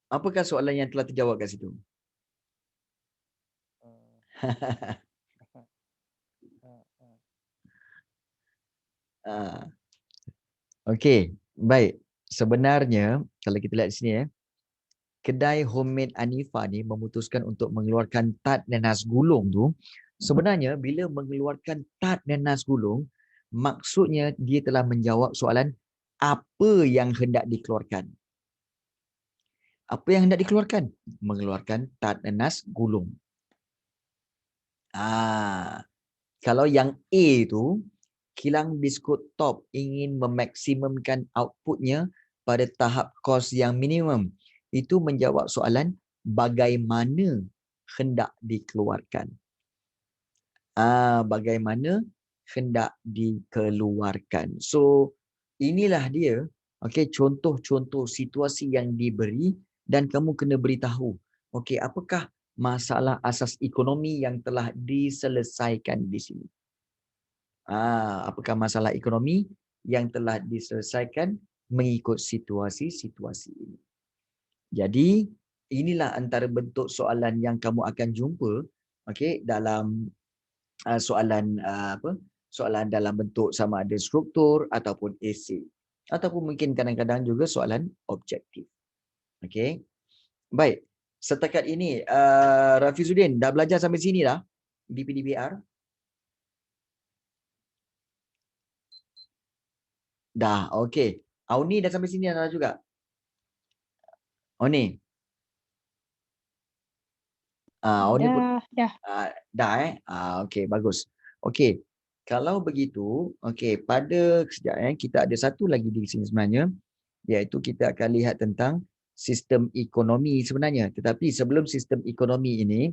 apakah soalan yang telah terjawab kat situ? Okey, baik. Sebenarnya kalau kita lihat di sini kedai homemade Anifa ni memutuskan untuk mengeluarkan tat nenas gulung tu. Sebenarnya bila mengeluarkan tat nenas gulung, maksudnya dia telah menjawab soalan apa yang hendak dikeluarkan. Apa yang hendak dikeluarkan? Mengeluarkan tat nenas gulung. Kalau yang A tu, kilang biskut top ingin memaksimumkan outputnya pada tahap kos yang minimum. Itu menjawab soalan bagaimana hendak dikeluarkan. Bagaimana hendak dikeluarkan. So, inilah dia contoh-contoh situasi yang diberi dan kamu kena beritahu. Apakah masalah asas ekonomi yang telah diselesaikan di sini? Apakah masalah ekonomi yang telah diselesaikan mengikut situasi-situasi ini? Jadi, inilah antara bentuk soalan yang kamu akan jumpa dalam soalan soalan dalam bentuk sama ada struktur ataupun esei, ataupun mungkin kadang-kadang juga soalan objektif. Baik, setakat ini Rafizuddin dah belajar sampai sini dah BPDBR? Dah, okey. Auni dah sampai sini dah juga? Auni? Auni pun Dah. dah okey, bagus. Okey. Kalau begitu, okey, pada sekejap kita ada satu lagi di sini sebenarnya, iaitu kita akan lihat tentang sistem ekonomi sebenarnya. Tetapi sebelum sistem ekonomi ini,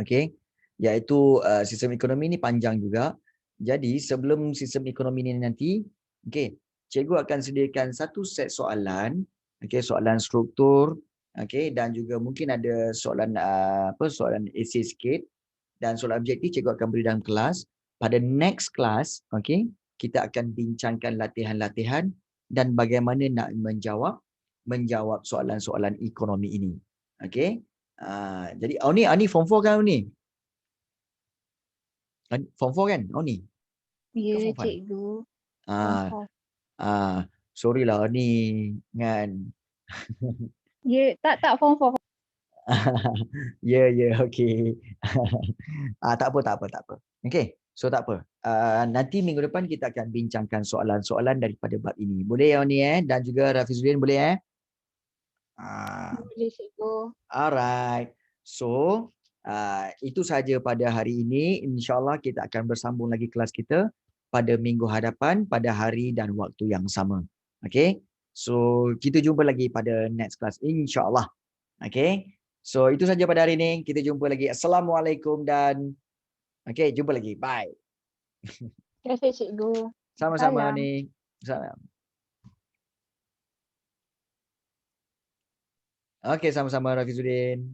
okey, iaitu sistem ekonomi ini panjang juga. Jadi sebelum sistem ekonomi ini nanti, okey, cikgu akan sediakan satu set soalan, okey, soalan struktur, okey, dan juga mungkin ada soalan soalan esei sikit, dan soalan objektif cikgu akan beri dalam kelas. Pada next class, okey, kita akan bincangkan latihan-latihan dan bagaimana nak menjawab soalan-soalan ekonomi ini. Okey. Jadi Auni form 4 kan Auni? Form 4 kan Auni? Ya, Ke form 5? cikgu. Sorry lah Auni kan. Ya, tak form 4. Ya, okey. Tak apa. Okey. So tak apa. Nanti minggu depan kita akan bincangkan soalan-soalan daripada bab ini. Boleh ya Auni dan juga Rafizuddin boleh Boleh, cikgu. Alright. So, itu saja pada hari ini. InsyaAllah kita akan bersambung lagi kelas kita pada minggu hadapan, pada hari dan waktu yang sama. Okay? So, kita jumpa lagi pada next class. InsyaAllah. Okay? So, itu saja pada hari ini. Kita jumpa lagi. Assalamualaikum dan okay, jumpa lagi. Bye. Terima kasih, cikgu. Sama-sama Salam. ni. Salam. Okay, sama-sama Rafizuddin.